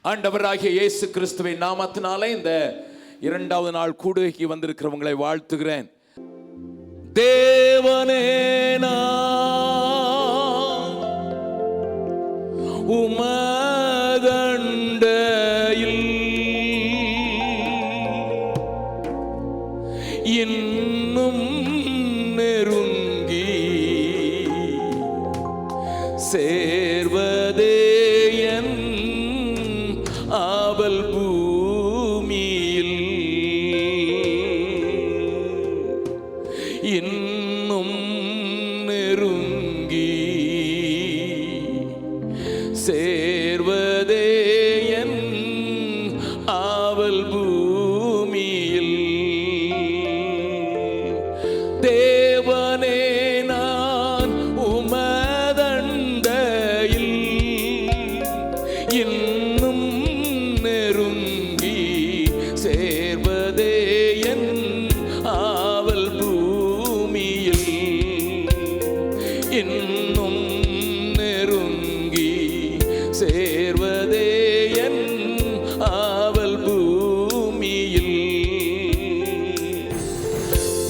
ஆண்டவராகிய இயேசு கிறிஸ்துவின் நாமத்தினாலே இந்த இரண்டாவது நாள் கூடுகைக்கு வந்திருக்கிறவங்களை வாழ்த்துகிறேன். தேவனே உமதண்டையில் இன்னும் நெருங்கி சேர்வதே என் ஆவல் பூமியில். இன்னும் நெருங்கி சேர்வதே என் ஆவல் பூமியில். தேவனே நான் உமதண்டையில் இன்னும் நெருங்கி சேர்வதே என் ஆவல் பூமியில். இன்னும் நெருங்கி சேர்வதே என் ஆவல் பூமியில்.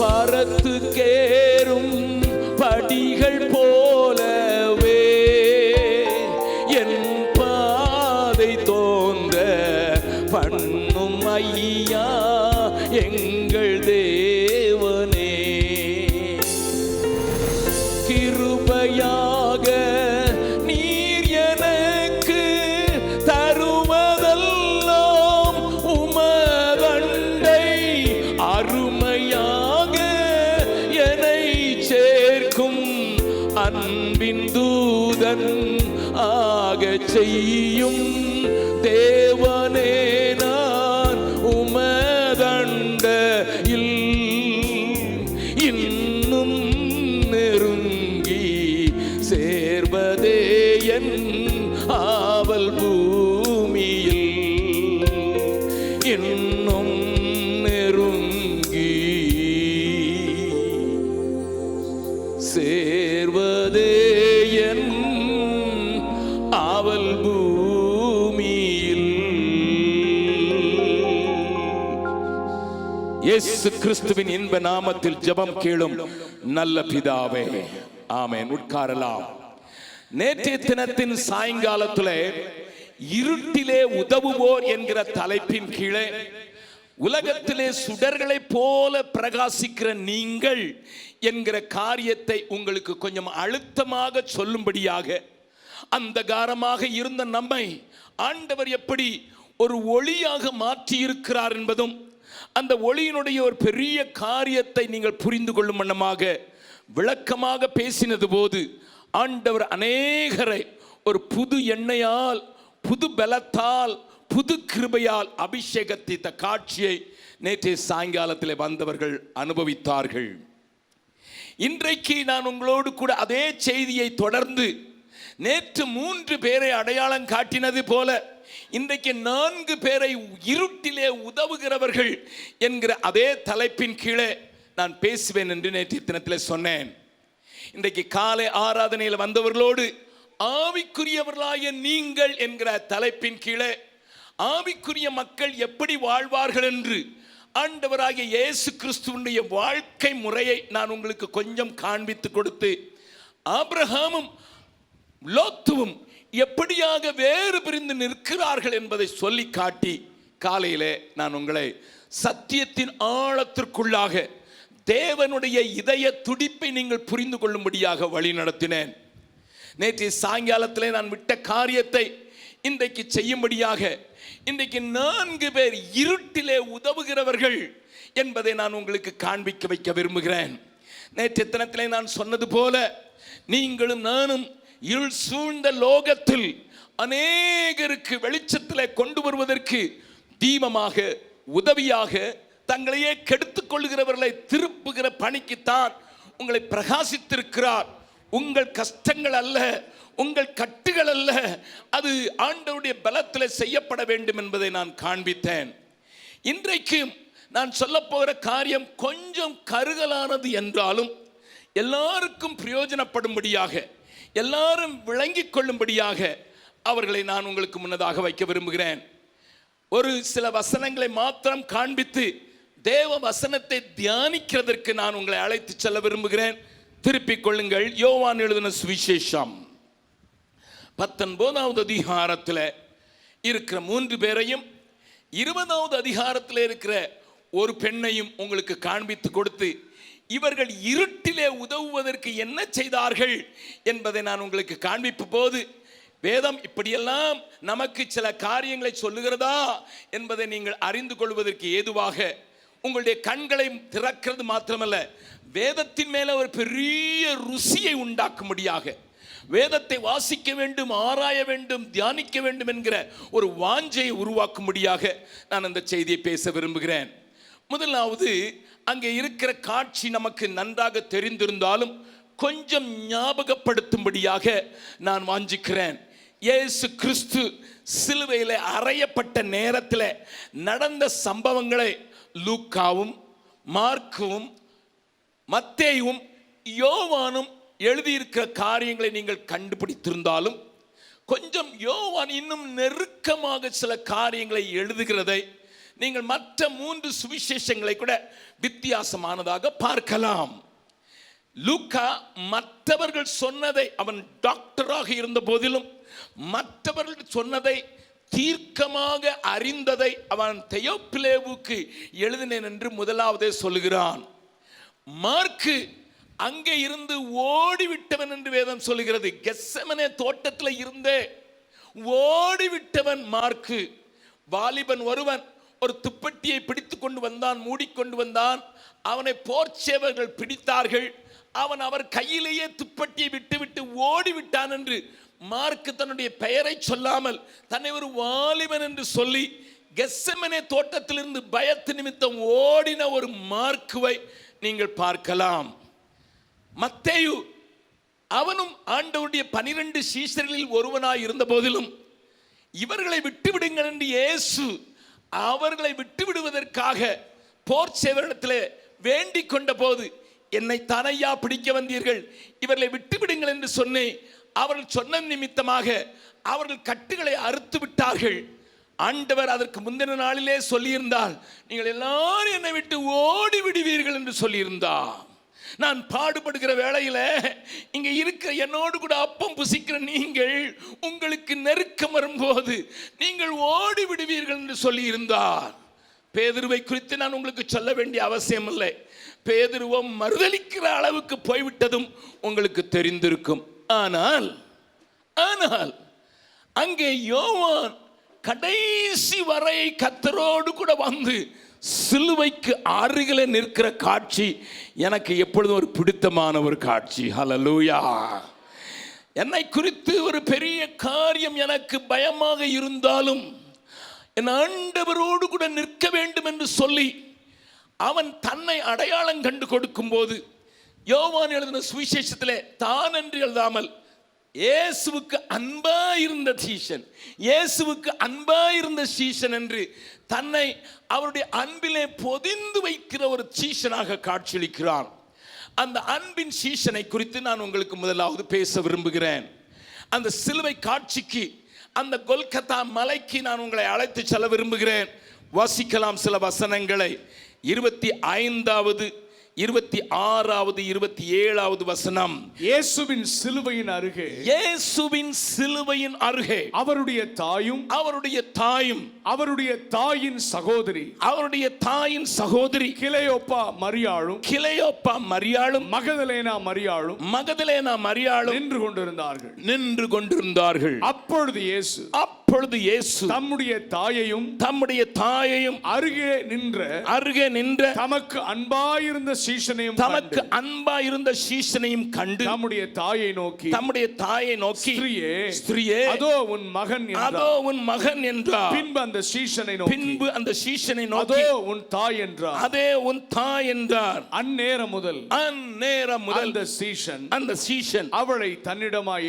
பரத்து கேறும் படிகள் போலவே என் பாதை தோன்ற பண்ணும் ஐயா எங்கள் தேவனே. கிருபையாக நீர் எனக்கு தருவதெல்லாம் உமதண்டை அருமையாக என்னை சேர்க்கும் அன்பின் தூதன் ஆகச் செய்யும். தேவனே நான் உமதண்டையில் இன்னும் நெருங்கி சேர்வதே என் ஆவல் பூமியில். இன்னும் நெருங்கி சேர்வதே என் ஆவல் பூமியில். இயேசு கிறிஸ்துவின் இன்ப நாமத்தில் ஜெபம் கேளும் நல்ல பிதாவே, ஆமென். உட்காரலாம். நேற்றைய தினத்தின் சாயங்காலத்திலே இருட்டிலே உதவுவோர் என்கிற தலைப்பின் கீழே உலகத்திலே சுடர்களை போல பிரகாசிக்கிற நீங்கள் என்கிற காரியத்தை உங்களுக்கு கொஞ்சம் அழுத்தமாக சொல்லும்படியாக, அந்தகாரமாக இருந்த நம்மை ஆண்டவர் எப்படி ஒரு ஒளியாக மாற்றி இருக்கிறார் என்பதும், அந்த ஒளியினுடைய ஒரு பெரிய காரியத்தை நீங்கள் புரிந்து கொள்ளும் வண்ணமாக விளக்கமாக பேசினது போது ஆண்டவர் அநேகரை ஒரு புது எண்ணெயால், புது பலத்தால், புது கிருபையால் அபிஷேகத்தித்த காட்சியை நேற்றைய சாயங்காலத்தில் வந்தவர்கள் அனுபவித்தார்கள். இன்றைக்கு நான் உங்களோடு கூட அதே செய்தியை தொடர்ந்து நேற்று 3 பேரை அடையாளம் காட்டினது போல இன்றைக்கு 4 பேரை இருட்டிலே உதவுகிறவர்கள் என்கிற அதே தலைப்பின் கீழே நான் பேசுவேன் என்று நேற்றைய தினத்தில் சொன்னேன். இன்றைக்கு காலை ஆராதனையில் வந்தவர்களோடு ஆவிக்குரியவர்களாய நீங்கள் என்கிற தலைப்பின் கீழே ஆவிக்குரிய மக்கள் எப்படி வாழ்வார்கள் என்று ஆண்டவராகிய இயேசு கிறிஸ்துவினுடைய வாழ்க்கை முறையை நான் உங்களுக்கு கொஞ்சம் காண்பித்து கொடுத்து, ஆபிரகாமும் லோத்துவும் எப்படியாக வேறு பிரிந்து நிற்கிறார்கள் என்பதை சொல்லி காட்டி காலையிலே நான் உங்களை சத்தியத்தின் ஆழத்திற்குள்ளாக தேவனுடைய இதய துடிப்பை நீங்கள் புரிந்து கொள்ளும்படியாக வழி நடத்தினேன். நேற்றைய சாயங்காலத்திலே நான் விட்ட காரியத்தை இன்றைக்கு செய்யும்படியாக இன்றைக்கு 4 பேர் இருட்டிலே உதவுகிறவர்கள் என்பதை நான் உங்களுக்கு காண்பிக்க வைக்க விரும்புகிறேன். நேற்றைய தினத்திலே நான் சொன்னது போல நீங்களும் நானும் இருள் சூழ்ந்த லோகத்தில் அநேகருக்கு வெளிச்சத்திலே கொண்டு வருவதற்கு தீபமாக, உதவியாக, தங்களையே கெடுத்துக் கொள்ளுகிறவர்களை திருப்புகிற பணிக்குத்தான் உங்களை பிரகாசித்திருக்கிறார். உங்கள் கஷ்டங்கள் அல்ல, உங்கள் கட்டுகள் அல்ல, அது ஆண்டவருடைய பலத்தில் செய்யப்பட வேண்டும் என்பதை நான் காண்பித்தேன். இன்றைக்கு நான் சொல்ல போகிற காரியம் கொஞ்சம் கருகலானது என்றாலும் எல்லாருக்கும் பிரயோஜனப்படும்படியாக, எல்லாரும் விளங்கிக் கொள்ளும்படியாக அவர்களை நான் உங்களுக்கு முன்னதாக வைக்க விரும்புகிறேன். ஒரு சில வசனங்களை மாத்திரம் காண்பித்து தேவ வசனத்தை தியானிக்கிறதற்கு நான் உங்களை அழைத்து செல்ல விரும்புகிறேன். திருப்பிக் கொள்ளுங்கள். யோவான் எழுதின சுவிசேஷம் 19வது அதிகாரத்தில் இருக்கிற 3 பேரையும் 20வது அதிகாரத்தில் இருக்கிற ஒரு பெண்ணையும் உங்களுக்கு காண்பித்து கொடுத்து இவர்கள் இருட்டிலே உதவுவதற்கு என்ன செய்தார்கள் என்பதை நான் உங்களுக்கு காண்பிப்பு போது வேதம் இப்படியெல்லாம் நமக்கு சில காரியங்களை சொல்லுகிறதா என்பதை நீங்கள் அறிந்து கொள்வதற்கு ஏதுவாக உங்களுடைய கண்களை திறக்கிறது மாத்திரமல்ல, வேதத்தின் மேல ஒரு பெரிய ருசியை உண்டாக்கும்படியாக, வேதத்தை வாசிக்க வேண்டும், ஆராய வேண்டும், தியானிக்க வேண்டும் என்கிற ஒரு வாஞ்சையை உருவாக்கும்படியாக நான் அந்த செய்தியை பேச விரும்புகிறேன். முதலாவது, அங்கே இருக்கிற காட்சி நமக்கு நன்றாக தெரிந்திருந்தாலும் கொஞ்சம் ஞாபகப்படுத்தும்படியாக நான் வாஞ்சிக்கிறேன். இயேசு கிறிஸ்து சிலுவையில் அறையப்பட்ட நேரத்தில் நடந்த சம்பவங்களை லூக்காவும் மார்க்கும் மத்தேயும் யோவானும் எழுதியிருக்கிற காரியங்களை நீங்கள் கண்டுபிடித்திருந்தாலும் கொஞ்சம் யோவான் இன்னும் நெருக்கமாக சில காரியங்களை எழுதுகிறதை நீங்கள் மற்ற 3 சுவிசேஷங்களை கூட வித்தியாசமானதாக பார்க்கலாம். லூக்கா மற்றவர்கள் சொன்னதை, அவன் டாக்டராக இருந்த போதிலும் மற்றவர்கள் சொன்னதை தீர்க்கமாக அறிந்ததை அவன் தெயோப்பிலேவுக்கு எழுதினேன் என்று முதலாவதே சொல்லுகிறான். மார்க்கு அங்கே இருந்து ஓடிவிட்டவன் என்று வேதம் சொல்லுகிறது. கெத்செமனே தோட்டத்தில் இருந்தே ஓடிவிட்டவன் மார்க்கு. வாலிபன் ஒருவன் ஒரு துப்பட்டியை பிடித்து கொண்டு வந்தான், மூடிக்கொண்டு வந்தான். அவனை போர்ச்சேவர்கள் பிடித்தார்கள். அவன் அவர் கையிலேயே துப்பட்டியை விட்டுவிட்டு ஓடிவிட்டான் என்று மார்க்கு தன்னுடைய பெயரை சொல்லாமல் தன்னை ஒரு வாலிபன் என்று சொல்லி கெத்செமனே தோட்டத்திலிருந்து பயத்து நிமித்தம் ஓடின ஒரு மார்க்குவை நீங்கள் பார்க்கலாம். மத்தேயு, அவனும் ஆண்டவருடைய 12 சீஷர்களில் ஒருவனாய் இருந்த போதிலும் இவர்களை விட்டுவிடுங்கள் என்று இயேசு அவர்களை விட்டுவிடுவதற்காக போர்ச்சேவரிடத்தில் வேண்டிக் கொண்ட போது, என்னை தனையா பிடிக்க வந்தீர்கள், இவர்களை விட்டுவிடுங்கள் என்று சொன்னேன். அவர்கள் சொன்ன நிமித்தமாக அவர்கள் கட்டுகளை அறுத்து விட்டார்கள். ஆண்டவர் அதற்கு முந்தின நாளிலே சொல்லியிருந்தால், நீங்கள் எல்லாரும் என்னை விட்டு ஓடி விடுவீர்கள் என்று சொல்லியிருந்தார். நான் பாடுபடுகிற வேளையில் இங்கே இருக்கிற என்னோடு கூட அப்பம் புசிக்கிற நீங்கள், உங்களுக்கு நெருக்கம் வரும்போது நீங்கள் ஓடி விடுவீர்கள் என்று சொல்லியிருந்தார். பேதுருவை குறித்து நான் உங்களுக்கு சொல்ல வேண்டிய அவசியம் இல்லை. பேதுருவம் மறுதலிக்கிற அளவுக்கு போய்விட்டதும் உங்களுக்கு தெரிந்திருக்கும். ஆனால் அங்கே யோவான் கடைசி வரை கர்த்தரோடு கூட வந்து சிலுவைக்கு அருகிலே நிற்கிற காட்சி எனக்கு எப்பொழுதும் ஒரு பிடித்தமான ஒரு காட்சி. ஹல்லேலூயா. என்னை குறித்து ஒரு பெரிய காரியம் எனக்கு பயமாக இருந்தாலும் என் ஆண்டவரோடு கூட நிற்க வேண்டும் என்று சொல்லி அவன் தன்னை அடையாளம் கண்டு கொடுக்கும் போது, யோவான் எழுதின சுவிசேஷத்திலே தான் என்று எழுதாமல் இயேசுவுக்கு அன்பாயிருந்த சீஷன், இயேசுவுக்கு அன்பாயிருந்த சீஷன் என்று தன்னை அவருடைய அன்பிலே பொதிந்து வைக்கிற ஒரு சீஷனாக காட்சியளிக்கிறான். அந்த அன்பின் சீஷனை குறித்து நான் உங்களுக்கு முதலாவது பேச விரும்புகிறேன். அந்த சிலுவை காட்சிக்கு, அந்த கொல்கத்தா மலைக்கு நான் உங்களை அழைத்து செல்ல விரும்புகிறேன். வாசிக்கலாம் சில வசனங்களை. 25வது 26வது 27வது வசனம். இயேசுவின் சிலுவையின் அருகே, இயேசுவின் சிலுவையின் அருகே அவருடைய தாயும் அவருடைய தாயின் சகோதரி, அவருடைய தாயின் சகோதரி கிலயோப்பா மரியாளும் மகதலேனா மரியாளும் நின்று கொண்டிருந்தார்கள். அப்பொழுது இயேசு தம்முடைய தாயையும் அருகே நின்ற தமக்கு அன்பாயிருந்த சீஷனையும் கண்டு தம்முடைய தாயை நோக்கி ஸ்திரியே அதோ உன் மகன் என்றார். பின்பு அந்த சீஷனை நோக்கி அதோ உன் தாய் என்றார். அந்நேரம் முதல் அந்த சீஷன் அவளை தன்னிடமாய்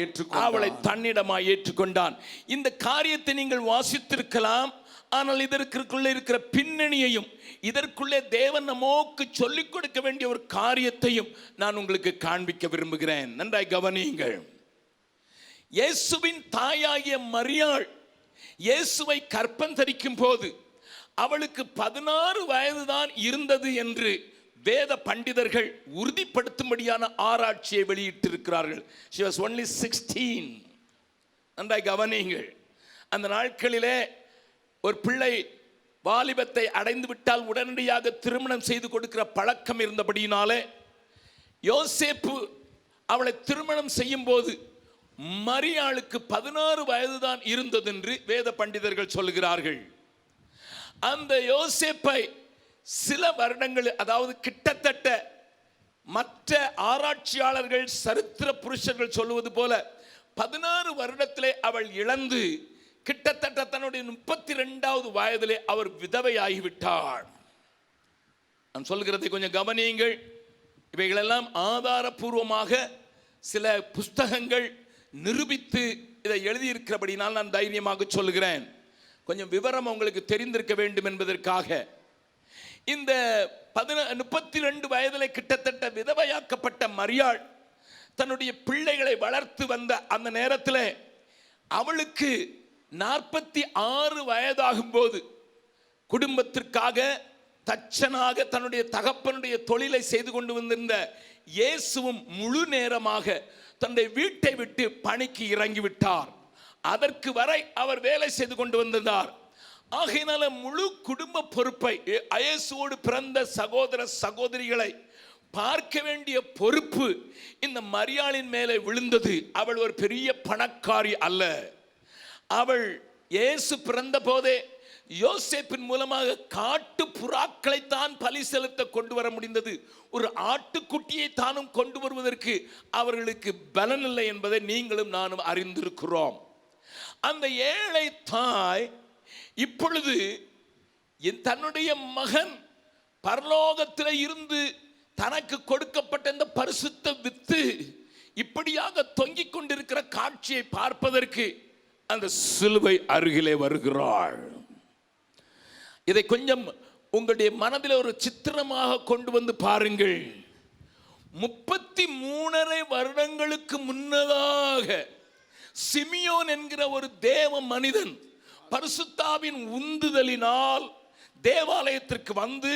ஏற்றுக்கொண்டான். இந்த காரியத்தை நீங்கள் வாசித்திருக்கலாம். ஆனால் இதற்குள்ளே இருக்கிற பின்னணியையும், இதற்குள்ளே தேவன் நமக்கு சொல்லிக் கொடுக்க வேண்டிய ஒரு காரியத்தையும் நான் உங்களுக்கு காண்பிக்க விரும்புகிறேன். நன்றாய் கவனியுங்கள். இயேசுவின் தாயாகிய மரியாள் இயேசுவை கற்பம் தரிக்கும் போது அவளுக்கு 16 வயதுதான் இருந்தது என்று வேத பண்டிதர்கள் உறுதிப்படுத்தும்படியான ஆராய்ச்சியை வெளியிட்டிருக்கிறார்கள். She was only 16. நன்றாய் கவனியுங்கள். அந்த நாட்களிலே ஒரு பிள்ளை வாலிபத்தை அடைந்து விட்டால் உடனடியாக திருமணம் செய்து கொடுக்கிற பழக்கம் இருந்தபடியினாலே யோசேப்பு அவளை திருமணம் செய்யும் போது மரியாளுக்கு 16 வயதுதான் இருந்தது என்று வேத பண்டிதர்கள் சொல்கிறார்கள். அந்த யோசேப்பை சில வருடங்கள், அதாவது கிட்டத்தட்ட மற்ற ஆராய்ச்சியாளர்கள் சரித்திர புருஷர்கள் சொல்லுவது போல 16 வருடத்திலே அவள் இழந்து கிட்டத்தட்ட தன்னுடைய 32வது வயதிலே அவர் விதவையாகிவிட்டார். நான் சொல்கிறதை கொஞ்சம் கவனியுங்கள். இவைகளெல்லாம் ஆதாரபூர்வமாக சில புஸ்தகங்கள் நிரூபித்து இதை எழுதியிருக்கிறபடினால் நான் தைரியமாக சொல்கிறேன். கொஞ்சம் விவரம் உங்களுக்கு தெரிந்திருக்க வேண்டும் என்பதற்காக. இந்த 32 வயதில் கிட்டத்தட்ட விதவையாக்கப்பட்ட மரியாள் தன்னுடைய பிள்ளைகளை வளர்த்து வந்த அந்த நேரத்தில் அவளுக்கு 46 வயதாகும் போது குடும்பத்திற்காக தச்சனாக தன்னுடைய தகப்பனுடைய தொழிலை செய்து கொண்டு வந்திருந்த இயேசுவும் முழு நேரமாக தன்னுடைய வீட்டை விட்டு பணிக்கு இறங்கிவிட்டார். அதற்கு வரை அவர் வேலை செய்து கொண்டு வந்திருந்தார். ஆகையினால முழு குடும்ப பொறுப்பை, இயேசுவோடு பிறந்த சகோதர சகோதரிகளை பார்க்க வேண்டிய பொறுப்பு இந்த மரியாளின் மேலே விழுந்தது. அவள் ஒரு பெரிய பணக்காரி அல்ல. அவள் இயேசு பிறந்த போதே யோசேப்பின் மூலமாக காட்டு புறாக்களை தான் பலி செலுத்த கொண்டு வர முடிந்தது. ஒரு ஆட்டுக்குட்டியை தானும் கொண்டு வருவதற்கு அவர்களுக்கு பலன் இல்லை என்பதை நீங்களும் நானும் அறிந்திருக்கிறோம். அந்த ஏழை தாய் இப்பொழுது தன்னுடைய மகன் பரலோகத்தில் இருந்து தனக்கு கொடுக்கப்பட்ட இந்த பரிசுத்த வித்து இப்படியாக தொங்கிக் கொண்டிருக்கிற காட்சியை பார்ப்பதற்கு அந்த சிலுவை அருகிலே வருகிறாள். இதை கொஞ்சம் உங்களுடைய மனதில் ஒரு சித்திரமாக கொண்டு வந்து பாருங்கள். 33 வருடங்களுக்கு முன்னதாக சிமியோன் என்கிற ஒரு தேவ மனிதன் பரிசுத்தாவின் உந்துதலினால் தேவாலயத்திற்கு வந்து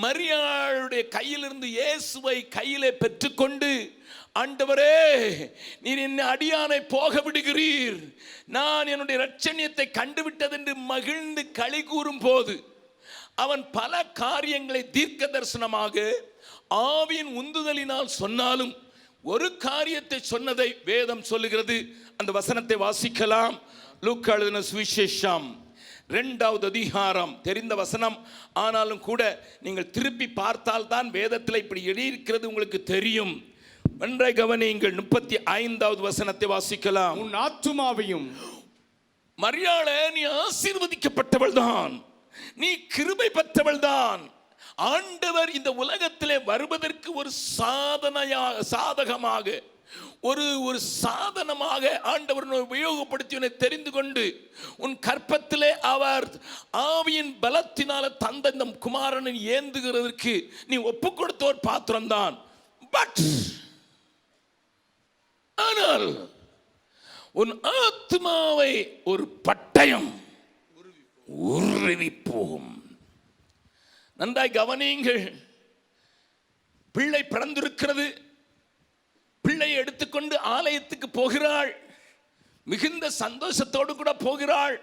மரியாளுடைய கையிலிருந்து இயேசுவை கையிலே பெற்றுக்கொண்டு, ஆண்டவரே நீர் என்னை அடியானை போக விடுகிறீர், நான் என்னுடைய இரட்சணியத்தை கண்டுவிட்டது என்று மகிழ்ந்து களி கூறும் போது அவன் பல காரியங்களை தீர்க்க தரிசனமாக ஆவியின் உந்துதலினால் சொன்னாலும் ஒரு காரியத்தை சொன்னதை வேதம் சொல்லுகிறது. அந்த வசனத்தை வாசிக்கலாம். லூக்கா எழுதின சுவிசேஷம் 2வது அதிகாரம், தெரிந்த வசனம். ஆனாலும் கூட நீங்கள் திருப்பி பார்த்தால் தான் வேதத்தில் இப்படி எழுதியிருக்கிறது உங்களுக்கு தெரியும். ஒன்றை கவனியுங்கள். 35வது வசனத்தை வாசிக்கலாம். உன் ஆத்துமாவையும். மரியாளே, நீ ஆசீர்வதிக்கப்பட்டவள் தான், நீ கிருபை பெற்றவள் தான். ஆண்டவர் இந்த உலகத்திலே வருவதற்கு ஒரு சாதகமாக ஒரு சாதனமாக ஆண்டவர் உபயோகப்படுத்தி உன்னை தெரிந்து கொண்டு உன் கற்பத்திலே அவர் ஆவியின் பலத்தினால தந்த இந்த குமாரனை ஏந்துகிறதற்கு நீ ஒப்பு கொடுத்த ஒரு பாத்திரம்தான். பட் ஆனால் உன் ஆத்மாவை ஒரு பட்டயம் உருவி போகும். நன்றாய் கவனியுங்கள். பிள்ளை பிறந்திருக்கிறது. பிள்ளையை எடுத்துக்கொண்டு ஆலயத்துக்கு போகிறாள். மிகுந்த சந்தோஷத்தோடு கூட போகிறாள்.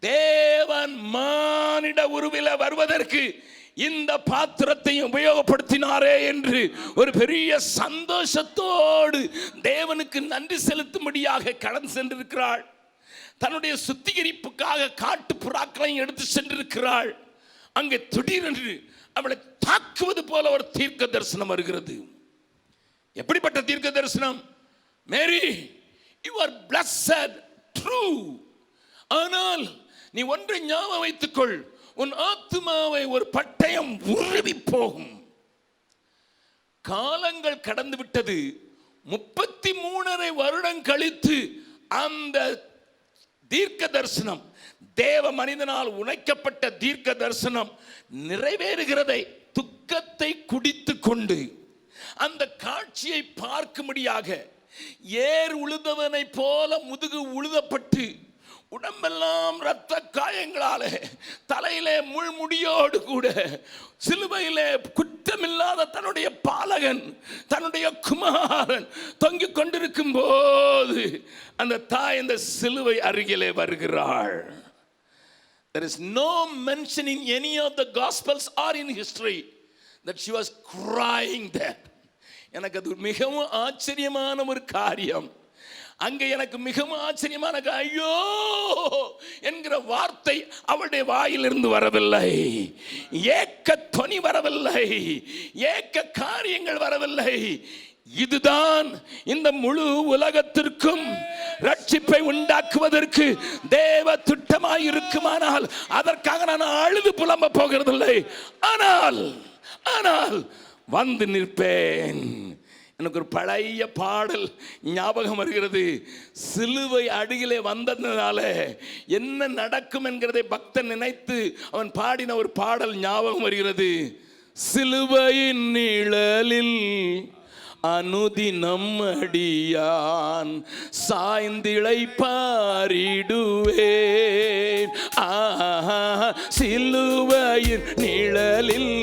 தேவன் மானிட உருவில வருவதற்கு இந்த பாத்திரத்தை உபயோகப்படுத்தினாரே என்று ஒரு பெரிய சந்தோஷத்தோடு தேவனுக்கு நன்றி செலுத்தும்படியாக கடந்து சென்றிருக்கிறாள். தன்னுடைய சுத்திகரிப்புக்காக காட்டு புறாக்களையும் எடுத்து சென்றிருக்கிறாள். அங்கே திடீரென்று அவளை தாக்குவது போல ஒரு தீர்க்க தரிசனம் வருகிறது. எப்படிப்பட்ட தீர்க்க தரிசனம்? மேரி, you are blessed, true. ஆனால் நீ ஒன்றை ஞாபகம் வைத்துக்கொள், உன் ஆத்துமாவை ஒரு பட்டயம் உருவி போகும். காலங்கள் கடந்து விட்டது. 33 வருடம் கழித்து அந்த தீர்க்க தரிசனம், தேவ மனிதனால் உரைக்கப்பட்ட தீர்க்க தரிசனம் நிறைவேறுகிறதை துக்கத்தை குடித்து கொண்டு அந்த காட்சியை பார்க்கும்படியாக ஏர் உழுதவனை போல முதுகு உழுதப்பட்டு உடம்பெல்லாம் இரத்த காயங்களாலே தலையிலே முள்முடியோடு கூட சிலுவையிலே குற்றமில்லாத தன்னுடைய பாலகன் தன்னுடைய குமாரன் தொங்கிக் கொண்டிருக்கும் போது அந்த தாய் அந்த சிலுவை அருகிலே வருகிறாள். There is no mention in any of the gospels or in history that she was crying there. எனக்கு அது மிகவும் ஆச்சரியமான ஒரு காரியம். அங்கே எனக்கு மிகவும் ஆச்சரியமான ஐயோ என்கிற வார்த்தை அவளுடைய வாயிலிருந்து வரவில்லை, ஏக்க துணி வரவில்லை, ஏக்க காரியங்கள் வரவில்லை. இதுதான் இந்த முழு உலகத்திற்கும் ரட்சிப்பை உண்டாக்குவதற்கு தேவ திட்டமாய் இருக்குமானால் அதற்காக நான் அழுது புலம்ப போகிறதில்லை. ஆனால் வந்து நிற்பேன். எனக்கு ஒரு பழைய பாடல் ஞாபகம் வருகிறது. சிலுவை அடியிலே வந்ததுனால என்ன நடக்கும் என்கிறதை பக்தன் நினைத்து அவன் பாடின ஒரு பாடல் ஞாபகம் வருகிறது. சிலுவையின் நிழலில் அனுதினம் அடியான் சாய்ந்திழை பாரிடுவேன். சிலுவையின் நிழலில்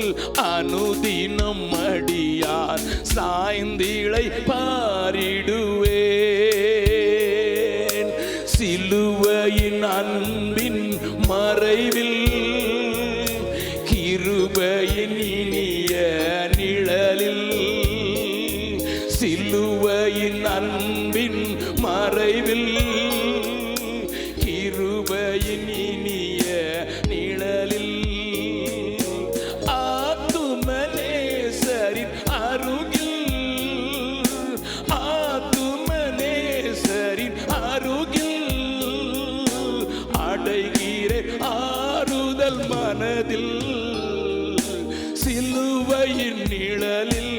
அனுதினம் அடியான் சாய்ந்திழை பாரிடுவேன். சிலுவையின் அன்பின் மறைவில் கிருபையின் இனிய நிழலில் சிலுவையின் அன்பின் மறைவில் கிருபையின் இனிய நிழலில் ஆத்துமனேசரின் அருகில் ஆத்துமனேசரின் அருகில் அடைகிற ஆறுதல் மனதில் சிலுவையின் நிழலில்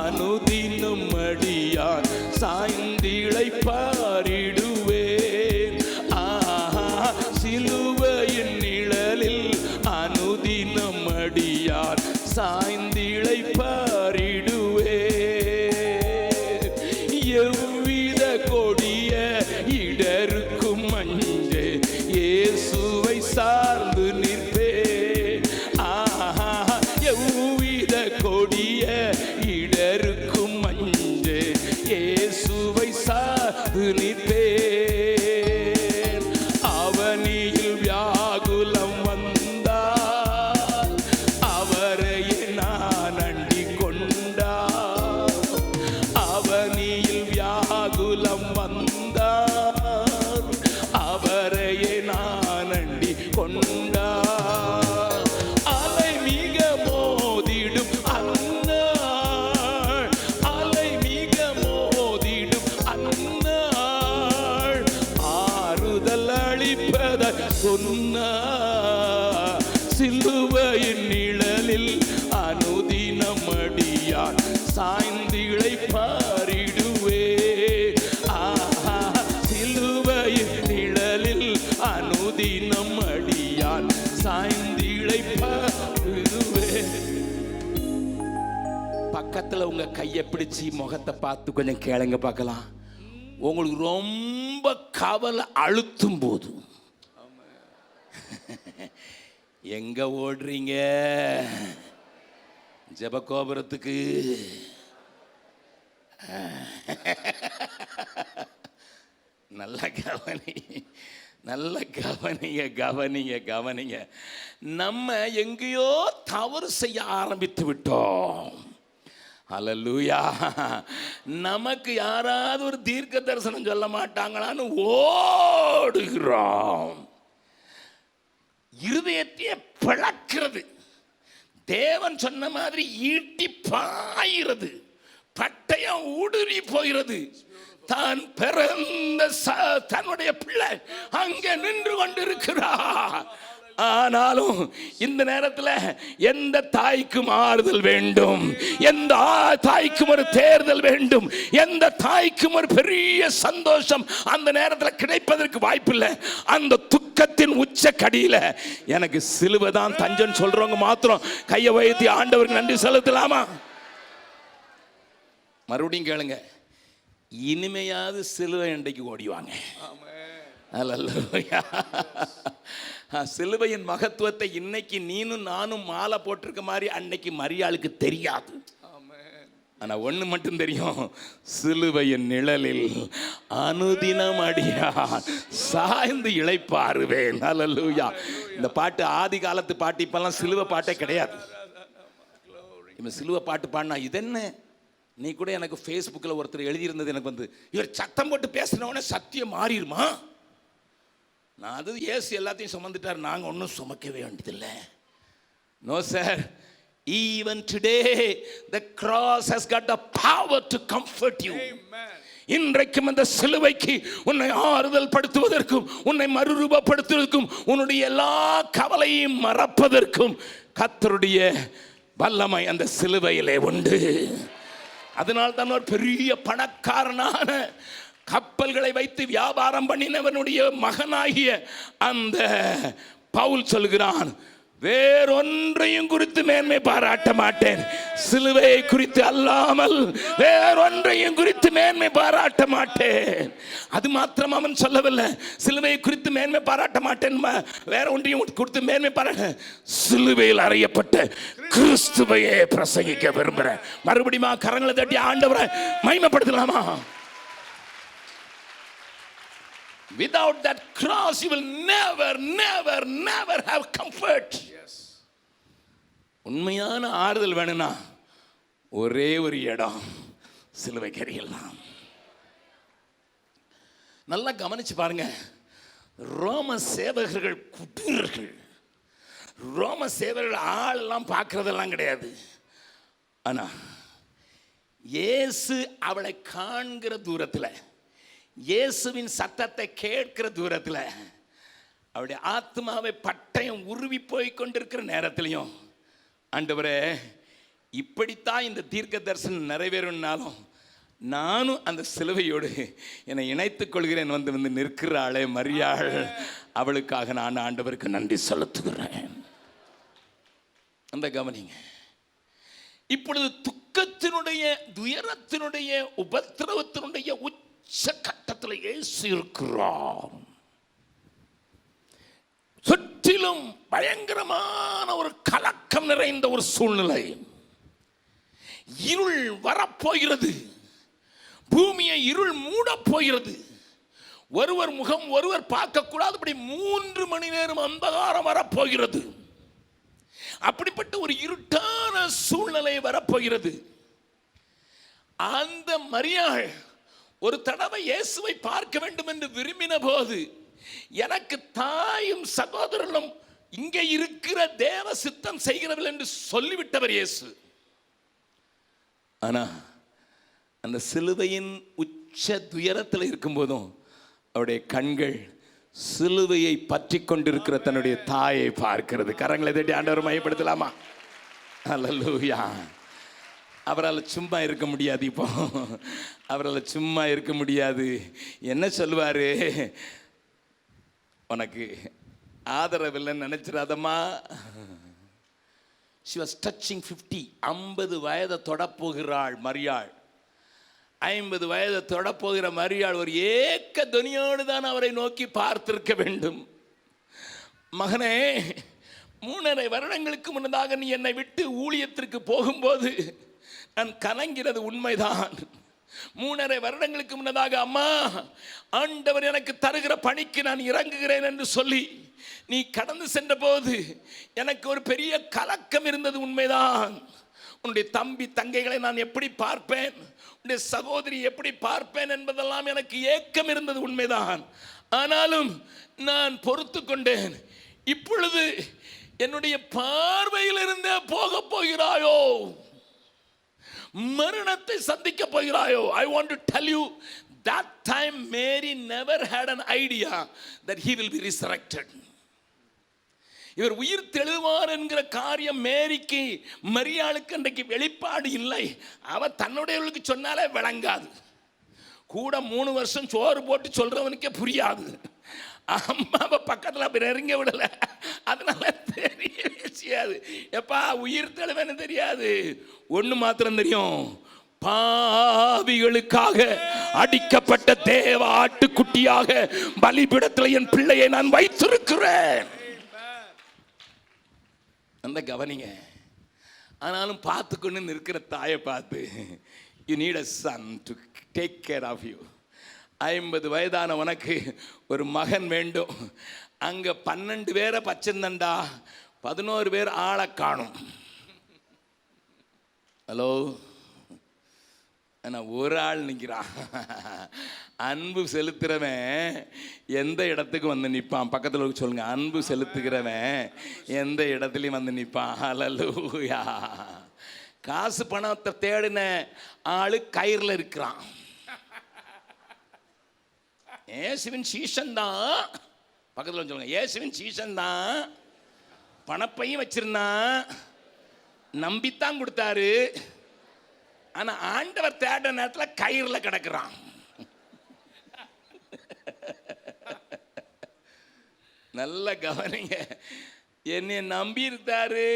அனுதினம் அடியான் சாய்ந்திழை பாரிடுவேன். சிலுவையின் நிழலில் அனுதினம் அடியான் சாய்ந்திழை பாரிடுவேன். எவ்வித கொடிய இடருக்கும் அஞ்சே இயேசுவை சார்ந்து நிற்பேன். எவ்வித கொடிய இடருக்கும் அஞ்சே இயேசுவை சார்ந்து நிற்பேன். அவனியில் வியாகுலம் வந்தால் அவரையே நான் அண்டிக் கொண்டார். அவனியில் வியாகுலம் வந்தால் அவரையே நான் அண்டிக் கொண்டார். அலை மிக மோதிடும் அந்நாள், அலை மிக மோதிடும் அந்நாள் ஆறுதல் அளிப்பத சொன்னார். சிலுவையின் நிழலில் அனுதினம் அடியான் சாய்ந்திழை பாரிடுவே. சிலுவையின் நிழலில் அனுதினம் அடியான் சாய்ந்திழை பாரிடுவே. பக்கத்துல உங்க கையை பிடிச்சி முகத்தை பார்த்து கொஞ்சம் கேளுங்க பார்க்கலாம். உங்களுக்கு ரொம்ப கவலை அழுத்தும் போது எங்க ஓடுறீங்க? ஜெபகோபுரத்துக்கு. நல்ல கவனி, நல்ல கவனிங்க. நம்ம எங்கேயோ தவறு செய்ய ஆரம்பித்து விட்டோம். அல்லேலூயா. நமக்கு யாராவது ஒரு தீர்க்க தரிசனம் சொல்ல மாட்டாங்களான்னு ஓடுகிறோம். இருதயத்தையே பிளக்கிறது. தேவன் சொன்ன மாதிரி ஈட்டி பாயிறது, பட்டயம் ஊடுருவி போகிறது. தான் பிறந்த தன்னுடைய பிள்ளை அங்கே நின்று கொண்டிருக்கிறார். ஆனாலும் இந்த நேரத்தில் எந்த தாய்க்கும் ஆறுதல் வேண்டும், எந்த தாய்க்கும் ஒரு தேர்தல் வேண்டும், எந்த தாய்க்கும் ஒரு பெரிய சந்தோஷம் அந்த நேரத்தில் கிடைப்பதற்கு வாய்ப்பில்லை. அந்த துக்கத்தின் உச்ச கடியில் எனக்கு சிலுவை தான் தஞ்சம் சொல்றவங்க மாத்திரம் கையை வைத்து ஆண்டவருக்கு நன்றி செலுத்தலாமா? மறுபடியும் கேளுங்க. இனிமையாவது சிலுவை அண்டைக்கு ஓடிவாங்க. அல்லேலூயா. சிலுவையின் மகத்துவத்தை இன்னைக்கு நீனும் நானும் மாலை போட்டிருக்க மாதிரி அன்னைக்கு மரியாளுக்கு தெரியாது. ஆனா ஒண்ணு மட்டும் தெரியும், சிலுவையின் நிழலில் அனுதினம் அடியான் சாய்ந்து இளைப்பாறுவேன். அல்லேலூயா. இந்த பாட்டு ஆதி காலத்து பாட்டு, இப்பெல்லாம் சிலுவை பாட்டே கிடையாது. இப்போ சிலுவை பாட்டு பாடினா இது என்ன? நீ கூட எனக்கு ஃபேஸ்புக்கில் ஒருத்தர் எழுதியிருந்தது, எனக்கு வந்து இவர் சத்தம் போட்டு பேசினவொடனே சத்தியம் மாறிடுமா? நான் அது ஏசு எல்லாத்தையும் சுமந்துட்டார், நாங்கள் ஒன்றும் சுமக்கவே வேண்டியதில்லை. No sir, even today the cross has got the power to comfort you. இன்றைக்கும் அந்த சிலுவைக்கு உன்னை ஆறுதல் படுத்துவதற்கும் உன்னை மறுரூபப்படுத்துவதற்கும் உன்னுடைய எல்லா கவலையும் மறப்பதற்கும் கர்த்தருடைய வல்லமை அந்த சிலுவையிலே உண்டு. அதனால் தான் ஒரு பெரிய பணக்காரனான கப்பல்களை வைத்து வியாபாரம் பண்ணினவனுடைய மகனாகிய அந்த பவுல் சொல்கிறான், வேறொன்றையும் குறித்து மேன்மை பாராட்ட மாட்டேன், சிலுவையை குறித்து அல்லாமல் வேறொன்றையும் குறித்து மேன்மை பாராட்ட மாட்டேன். அது மாத்திரம் அவன் சொல்லவில்லை, சிலுவையை குறித்து மேன்மை பாராட்ட மாட்டேன், வேற ஒன்றையும் குறித்து மேன்மை பாராட்ட, சிலுவையில் அறையப்பட்ட கிறிஸ்துவையே பிரசங்கிக்க விரும்புகிறேன். மறுபடியும் கரங்களை தட்டி ஆண்டவரை மகிமைப்படுத்தலாமா? Without that cross you will never have comfort. உண்மையான ஆறுதல் வேணும்னா ஒரே ஒரு இடம், சிலுவை கரியெல்லாம். நல்லா கவனிச்சு பாருங்க. ரோம சேவகர்கள் குடிர்கள், ரோம சேவகர்கள் ஆளெல்லாம் பார்க்கறதெல்லாம் கிடையாது. ஆனா இயேசு அவளை காண்கிற தூரத்தில், இயேசுவின் சத்தத்தை கேட்கிற தூரத்தில், அவருடைய ஆத்மாவை பட்டயம் உருவி போய் கொண்டிருக்கிற நேரத்திலையும், ஆண்டவரே இப்படித்தான் இந்த தீர்க்க தரிசனம் நிறைவேறும்னாலும் நானும் அந்த சிலுவையோடு என்னை இணைத்துக் கொள்கிறேன் வந்து நிற்கிற ஆளே மரியாள், அவளுக்காக நான் ஆண்டவருக்கு நன்றி செலுத்துகிறேன். அந்த கவனிங்க. இப்பொழுது துக்கத்தினுடைய, துயரத்தினுடைய, உபத்திரவத்தினுடைய கட்டத்தில் இயேசு இருக்கிறார். சுற்றிலும் பயங்கரமான ஒரு கலக்கம் நிறைந்த ஒரு சூழ்நிலை, இருள் வரப்போகிறது, பூமியை இருள் மூடப் போகிறது, ஒருவர் முகம் ஒருவர் பார்க்க கூடாதபடி 3 மணி நேரம் அந்தகாரம் வரப்போகிறது. அப்படிப்பட்ட ஒரு இருட்டான சூழ்நிலை வரப்போகிறது. அந்த மரியாள் ஒரு தடவை இயேசுவை பார்க்க வேண்டும் என்று விரும்பின போது, எனக்கு தாயும் சகோதரனும் இங்கே இருக்கிற தேவ சித்தம் செய்கிறவர்கள் என்று சொல்லிவிட்டவர் இயேசு. ஆனா அந்த சிலுவையின் உச்ச துயரத்தில் இருக்கும் போதும் அவருடைய கண்கள் சிலுவையை பற்றி கொண்டிருக்கிற தன்னுடைய தாயை பார்க்கிறது. கரங்களை தட்டி ஆண்டவர் மையப்படுத்தலாமா? அல்லேலூயா. அவரால் சும்மா இருக்க முடியாது. இப்போ அவரால் சும்மா இருக்க முடியாது. என்ன சொல்லுவார்? உனக்கு ஆதரவில்லைன்னு நினைச்சிடாதம்மா. she was touching 50. 50 வயதை தொடப்போகிறாள் மரியாள். 50 வயதை தொடப்போகிற மரியாள் ஒரு ஏக்க துனியோடு தான் அவரை நோக்கி பார்த்திருக்க வேண்டும். மகனே, 3.5 வருடங்களுக்கு முன்னதாக நீ என்னை விட்டு ஊழியத்திற்கு போகும்போது நான் கலங்கிறது உண்மைதான். 3.5 வருடங்களுக்கு முன்னதாக, அம்மா, ஆண்டவர் எனக்கு தருகிற பணிக்கு நான் இறங்குகிறேன் என்று சொல்லி நீ கடந்து சென்ற போது எனக்கு ஒரு பெரிய கலக்கம் இருந்தது உண்மைதான். உன்னுடைய தம்பி தங்கைகளை நான் எப்படி பார்ப்பேன், உன்னுடைய சகோதரி எப்படி பார்ப்பேன் என்பதெல்லாம் எனக்கு ஏக்கம் இருந்தது உண்மைதான். ஆனாலும் நான் பொறுத்து கொண்டேன். இப்பொழுது என்னுடைய பார்வையில் இருந்தே போக போகிறாயோ, மரணத்தை சந்திக்க போகிறாயோ. I want to tell you that time Mary never had an idea that he will be resurrected. இவர் உயிர் தெழுவார் என்கிற காரியம் மேரிக்கு, மரியாளுக்கு அன்றைக்கு வெளிப்பாடு இல்லை. அவ தன்னுடையவளுக்கு சொன்னாலே விளங்காது. கூட 3 வருஷம் சோறு போட்டு சொல்றவனுக்கே புரியாது. அம்மாவை பக்கத்தில் அப்படி நெருங்க விடல, அதனால தெரியவே செய்யாது. எப்பா உயிர் தெழுவேன்னு தெரியாது. ஒன்று மாத்திரம் தெரியும், பாவிகளுக்காக அடிக்கப்பட்ட தேவ ஆட்டுக்குட்டியாக பலிபீடத்தில் என் பிள்ளையை நான் வைத்திருக்கிறேன். அந்த கவனிங்க. ஆனாலும் பார்த்துக்கொண்டு இருக்கிற தாயை பார்த்து, you need a son to take care of you. 50 வயதான உனக்கு ஒரு மகன் வேண்டும். அங்க 12 பேரை பச்சந்தண்டா, 11 பேர் ஆளை காணும். ஹலோ, ஆனால் ஒரு ஆள் நிற்கிறான். அன்பு செலுத்துகிறவன் எந்த இடத்துக்கு வந்து நிற்பான்? பக்கத்தில் சொல்லுங்க, அன்பு செலுத்துகிறவன் எந்த இடத்துலையும் வந்து நிற்பான். ஹல்லேலூயா. காசு பணத்தை தேடின ஆளு கயிறில் இருக்கிறான். இயேசுவின் சீசன் தான், பக்கத்தில் சொல்லுங்க, இயேசுவின் சீசன் தான். பணப்பையும் வச்சிருந்தான், நம்பித்தான் கொடுத்தாரு. ஆனா ஆண்டவர் தேடுற நேரத்தில் கயிறுல கிடக்குறான். நல்ல கவனிங்க. என்னை நம்பி இருந்தாரு,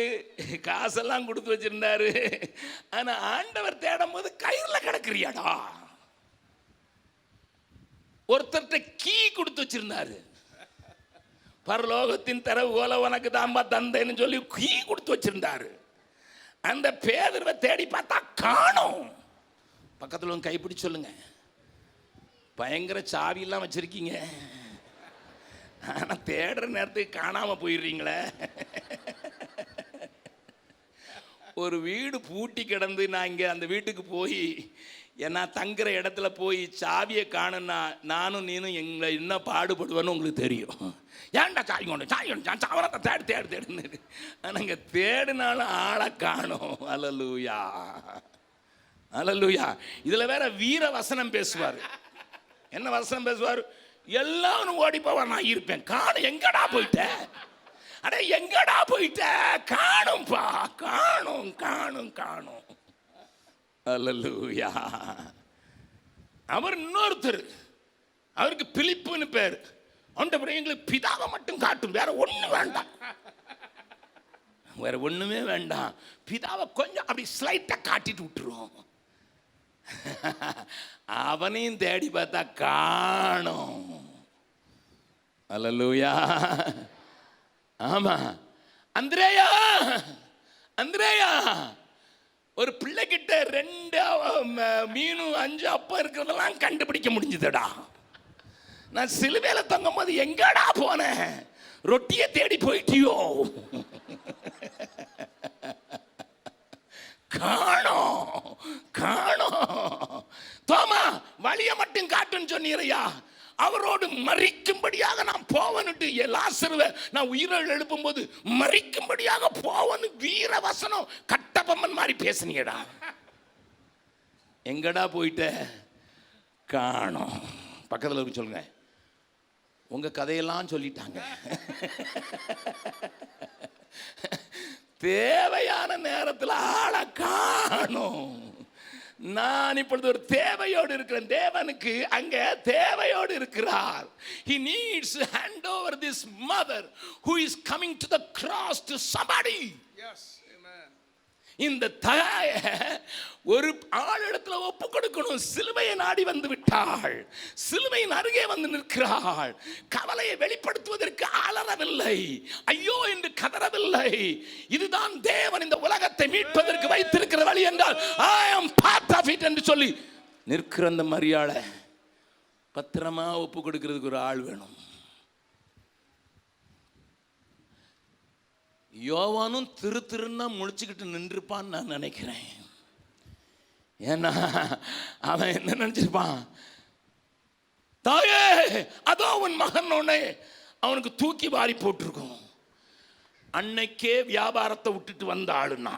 காசெல்லாம் கொடுத்து வச்சிருந்தாரு. ஆனா ஆண்டவர் தேடும் போது கயிறுல கிடக்குறியாடா. ஒருத்தர்கிட்ட கீ கொடுத்து வச்சிருந்தாரு. பரலோகத்தின் திறவுகோலை உனக்கு தான்பா தந்தேன்னு சொல்லி கீ கொடுத்து வச்சிருந்தாரு. அந்த பேதுருவை தேடி பார்த்தா காணோம். பக்கத்தில் உங்க கைப்பிடி சொல்லுங்க, பயங்கர சாவியெல்லாம் வச்சிருக்கீங்க, ஆனா தேடுற நேரத்துக்கு காணாம போயிடுறீங்களே. ஒரு வீடு பூட்டி கிடந்து நான் இங்கே அந்த வீட்டுக்கு போய் நான் தங்குற இடத்துல போய் சாவியை காணுன்னா நானும் நீனும் எங்களை என்ன பாடுபடுவேன்னு உங்களுக்கு தெரியும். ஏன்டா சாவி கொண்டு சாவரத்தை தேடு தேடு தேடுன்னு. ஆனால் இங்கே தேடினாலும் ஆளை காணும். அல்லேலூயா, அல்லேலூயா. இதில் வேற வீர வசனம் பேசுவார். என்ன வசனம் பேசுவார்? எல்லாரும் ஓடி போவார், நான் இருப்பேன். காணும், எங்கடா போயிட்ட? அடே எங்கடா போயிட்ட? காணும்பா, காணும் காணும் காணும். அல்லேலூயா. அவர் இன்னொருத்தர், அவருக்கு பிலிப்புன்னு பேர். ஆண்டவரே எங்களுக்கு பிதாவை மட்டும் காட்டும், வேற ஒண்ணு வேண்டாம், வேற ஒண்ணுமே வேண்டாம். பிதாவை கொஞ்சம் அப்படி ஸ்லைட்டா காட்டிட்டு விட்டுருவோம். அவனையும் தேடி பார்த்தா காணோம். அல்லேலூயா. ஆமா, அந்திரேயா, அந்திரேயா, ஒரு பிள்ளைகிட்ட 2 மீனும் 5 அப்பம் இருக்கிறதெல்லாம் கண்டுபிடிக்க முடிஞ்சதுடா. நான் சிலுவையில தங்கும் போது எங்கடா போனேன்? ரொட்டியை தேடி போயிட்டியோ? காணோம் காணோம். தோமா, வழியை மட்டும் காட்டுன்னு சொன்னீரையா, அவரோடு மறிக்கும்படியாக நான் போவனுட்டு, லாசருவை நான் உயிரோடு எழுப்பும் போது மறிக்கும்படியாக போவனு வீர வசனம் கட்டபொம்மன் மாதிரி பேசுனீடா. எங்கடா போயிட்ட? காணோம். பக்கத்தில் இருக்கு சொல்லுங்க, உங்க கதையெல்லாம் சொல்லிட்டாங்க. தேவையான நேரத்தில் ஆளை காணோம். நான் இப்பொழுது ஒரு தேவையோடு இருக்கிறேன். தேவனுக்கு அங்க தேவையோடு இருக்கிறார். He needs to hand over this mother who is coming to the cross to somebody. Yes, amen. இந்த தாயை ஒரு ஆளிடத்துல ஒப்பு கொடுக்கணும். சிலுவையை நாடி வந்து விட்டாள், சிலுவையின் அருகே வந்து நிற்கிறாள். கவலையை வெளிப்படுத்துவதற்கு அலறவில்லை, ஐயோ என்று கதறவில்லை. இதுதான் தேவன் இந்த உலகத்தை மீட்பதற்கு வைத்திருக்கிற வழி என்றால் I am part of it என்று சொல்லி நிற்கிற அந்த மரியாளை பத்திரமா ஒப்பு கொடுக்கிறதுக்கு ஒரு ஆள் வேணும். யோவானும் திருன்னா முழிச்சுக்கிட்டு நின்றுப்பான்னு நான் நினைக்கிறேன். ஏன்னா அவன் என்ன நினைச்சிருப்பான்? தாயே அதோ உன் மகன் உன்னை, அவனுக்கு தூக்கி வாரி போட்டிருக்கும். அன்னைக்கே வியாபாரத்தை விட்டுட்டு வந்த ஆளுன்னா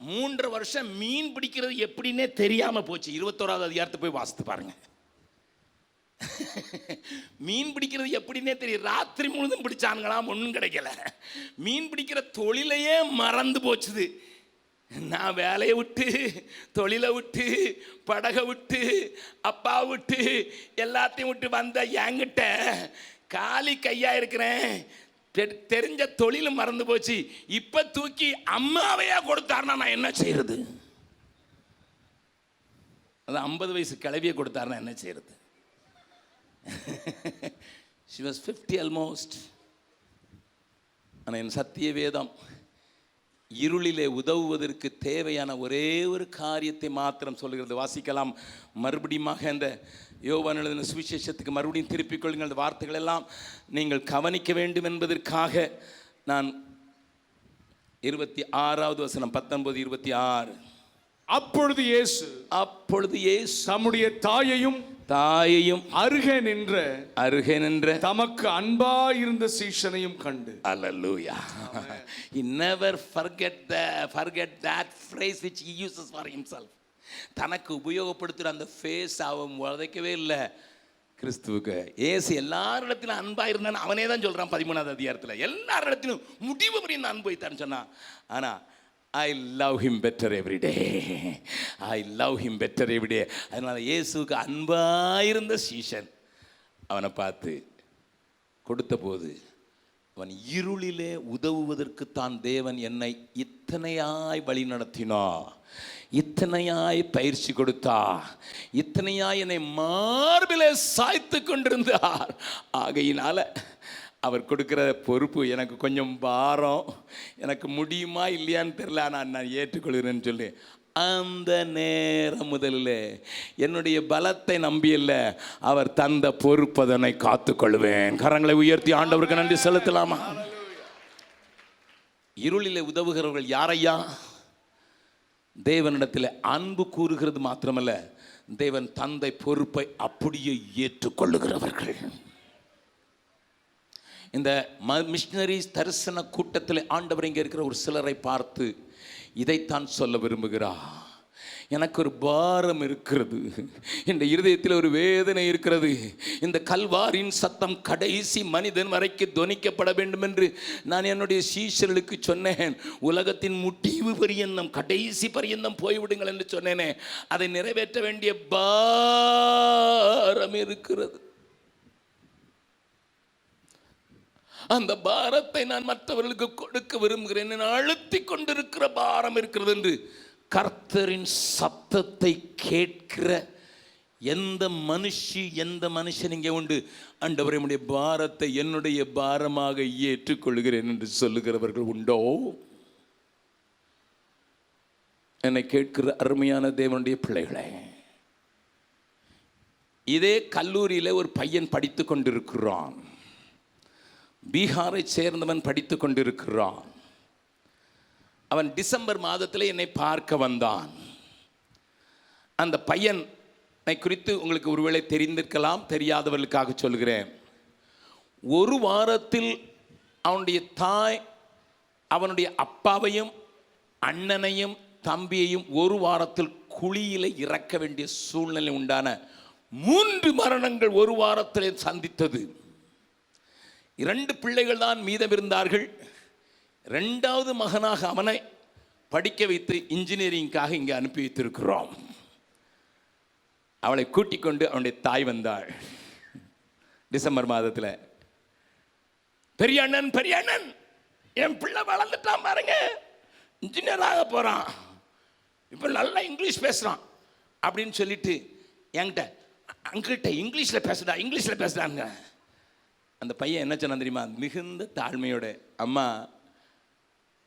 3 வருஷம் மீன் பிடிக்கிறது எப்படின்னே தெரியாம போச்சு. 21வது அதிகாரத்தை போய் வாசித்து பாருங்க. மீன் பிடிக்கிறது எப்படின்னே தெரியும். ராத்திரி முழுதும் பிடிச்சானுங்களாம், ஒன்றும் கிடைக்கல. மீன் பிடிக்கிற தொழிலையே மறந்து போச்சுது. நான் வேலையை விட்டு, தொழிலை விட்டு, படகை விட்டு, அப்பா விட்டு, எல்லாத்தையும் விட்டு வந்த என்கிட்ட காலி கையா இருக்கிறேன். தெரிஞ்ச தொழிலும் மறந்து போச்சு. இப்ப தூக்கி அம்மாவையா கொடுத்தாருன்னா நான் என்ன செய்யறது? அது 50 வயசு கிளவியை கொடுத்தாருன்னா என்ன செய்யறது? She was 50 almost. ஆனால் என் சத்திய வேதம் இருளிலே உதவுவதற்கு தேவையான ஒரே ஒரு காரியத்தை மாத்திரம் சொல்லுகிறது. வாசிக்கலாம் மறுபடியுமாக இந்த யோவான் எழுதின சுவிசேஷத்துக்கு மறுபடியும் திருப்பிக் கொள்ளுங்கள். அந்த வார்த்தைகள் எல்லாம் நீங்கள் கவனிக்க வேண்டும் என்பதற்காக நான் 26வது வசனம் 19, 26. அப்பொழுது இயேசு தம்முடைய தாயையும் அருகே நின்ற தமக்கு அன்பாயிருந்த சீஷனையும் கண்டு. Hallelujah. He never forget that phrase which he uses for himself. தனக்கு உபயோகப்படுத்துகிற அந்த ஃபேஸ் அவன் உதைக்கவே இல்லை. கிறிஸ்துவுக்கு ஏசு எல்லாரிடத்திலும் அன்பாக இருந்தான்னு அவனே தான் சொல்கிறான் 13வது அதிகாரத்தில். எல்லாரிடத்திலும் முடிவு வரையும் அன்பு வைத்தான்னு சொன்னான். ஆனால் I love him better every day. I love him better every day. அதனால் இயேசுவுக்கு அன்பாயிருந்த சீஷன் அவனை பார்த்து கொடுத்த போது அவன் இருளிலே உதவுவதற்கு தான் தேவன் என்னை இத்தனையாய் வழி நடத்தினா, இத்தனையாய் பயிற்சி கொடுத்தா, இத்தனையாய் என்னை மார்பிலே சாய்த்து கொண்டிருந்தார். ஆகையினால அவர் கொடுக்குற பொறுப்பு எனக்கு கொஞ்சம் பாரம், எனக்கு முடியுமா இல்லையான்னு தெரியல, நான் ஏற்றுக்கொள்கிறேன்னு சொல்லி அந்த நேரம் முதலில் என்னுடைய பலத்தை நம்பியல்ல, அவர் தந்த பொறுப்பதனை காத்துக்கொள்வேன். கரங்களை உயர்த்தி ஆண்டவருக்கு நன்றி செலுத்தலாமா? இருளிலே உதவுகிறவர்கள் யாரையா? தேவனிடத்தில் அன்பு கூறுகிறது மாத்திரமல்ல, தேவன் தந்தை பொறுப்பை அப்படியே ஏற்றுக்கொள்ளுகிறவர்கள். இந்த மிஷனரிஸ் தரிசன கூட்டத்தில் ஆண்டவர் இங்கே இருக்கிற ஒரு சிலரை பார்த்து இதைத்தான் சொல்ல விரும்புகிறார். எனக்கு ஒரு பாரம் இருக்கிறது, இந்த இருதயத்தில் ஒரு வேதனை இருக்கிறது. இந்த கல்வாரின் சத்தம் கடைசி மனிதன் வரைக்கும் துணிக்கப்பட வேண்டும் என்று நான் என்னுடைய சீஷர்களுக்கு சொன்னேன். உலகத்தின் முடிவு பரியந்தம், கடைசி பரியந்தம் போய்விடுங்கள் என்று சொன்னேனே, அதை நிறைவேற்ற வேண்டிய பாரம் இருக்கிறது. அந்த பாரத்தை நான் மற்றவர்களுக்கு கொடுக்க விரும்புகிறேன். நான் அழுத்தி கொண்டிருக்கிற பாரம் இருக்கிறது என்று கர்த்தரின் சத்தத்தை கேட்கிற எந்த மனுஷன் இங்கே உண்டு? ஆண்டவரே, என்னுடைய பாரத்தை என்னுடைய பாரமாக ஏற்றுக்கொள்கிறேன் என்று சொல்லுகிறவர்கள் உண்டோ? என்னை கேட்கிற அருமையான தேவனுடைய பிள்ளைகளே, இதே கல்லூரியில் ஒரு பையன் படித்து கொண்டிருக்கிறான். பீகாரை சேர்ந்தவன் படித்து கொண்டிருக்கிறான். அவன் டிசம்பர் மாதத்தில் என்னை பார்க்க வந்தான். அந்த பையனை குறித்து உங்களுக்கு ஒருவேளை தெரிந்திருக்கலாம், தெரியாதவர்களுக்காக சொல்கிறேன். ஒரு வாரத்தில் அவனுடைய தாய் அவனுடைய அப்பாவையும் அண்ணனையும் தம்பியையும் ஒரு வாரத்தில் குழியில் இறக்க வேண்டிய சூழ்நிலை உண்டான 3 மரணங்கள் ஒரு வாரத்திலே சந்தித்தது. 2 பிள்ளைகள் தான் மீதம் இருந்தார்கள். 2வது மகனாக அவனை படிக்க வைத்து இன்ஜினியரிங்காக இங்கே அனுப்பி வைத்திருக்கிறோம். அவளை கூட்டிக் கொண்டு அவனுடைய தாய் வந்தாள் டிசம்பர் மாதத்தில். பெரிய அண்ணன் என் பிள்ளை வளர்ந்துட்டான் பாருங்க, இன்ஜினியர் ஆக போகிறான், இப்போ நல்லா இங்கிலீஷ் பேசுகிறான் அப்படின்னு சொல்லிட்டு என்கிட்ட அங்கிள்கிட்ட இங்கிலீஷில் பேசுகிறாங்க. அந்த பையன் என்ன சொன்னான் தெரியுமா? மிகுந்த தாழ்மையோட, அம்மா,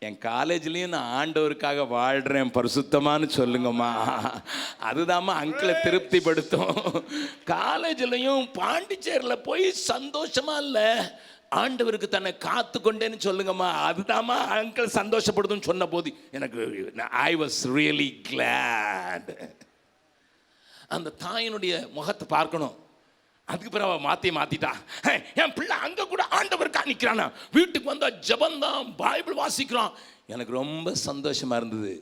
என் காலேஜ்லேயும் நான் ஆண்டவருக்காக வாழ்கிறேன் பரிசுத்தமானு சொல்லுங்கம்மா, அதுதாம்மா அங்கிளை திருப்திப்படுத்தும். காலேஜ்லையும் பாண்டிச்சேரியில் போய் சந்தோஷமா இல்லை, ஆண்டவருக்கு தன்னை காத்து கொண்டேன்னு சொல்லுங்கம்மா, அதுதாம்மா அங்கிள் சந்தோஷப்படுதுன்னு சொன்ன போது எனக்கு ஐ வாஸ் ரியலி கிளாட். அந்த தாயினுடைய முகத்தை பார்க்கணும். அதுக்கு பிறகு அவன் மாற்றிட்டான். என் பிள்ளை அங்கே கூட ஆண்டவருக்கா நிற்கிறானா, வீட்டுக்கு வந்தால் ஜபந்தான், பைபிள் வாசிக்கிறான். எனக்கு ரொம்ப சந்தோஷமாக இருந்தது.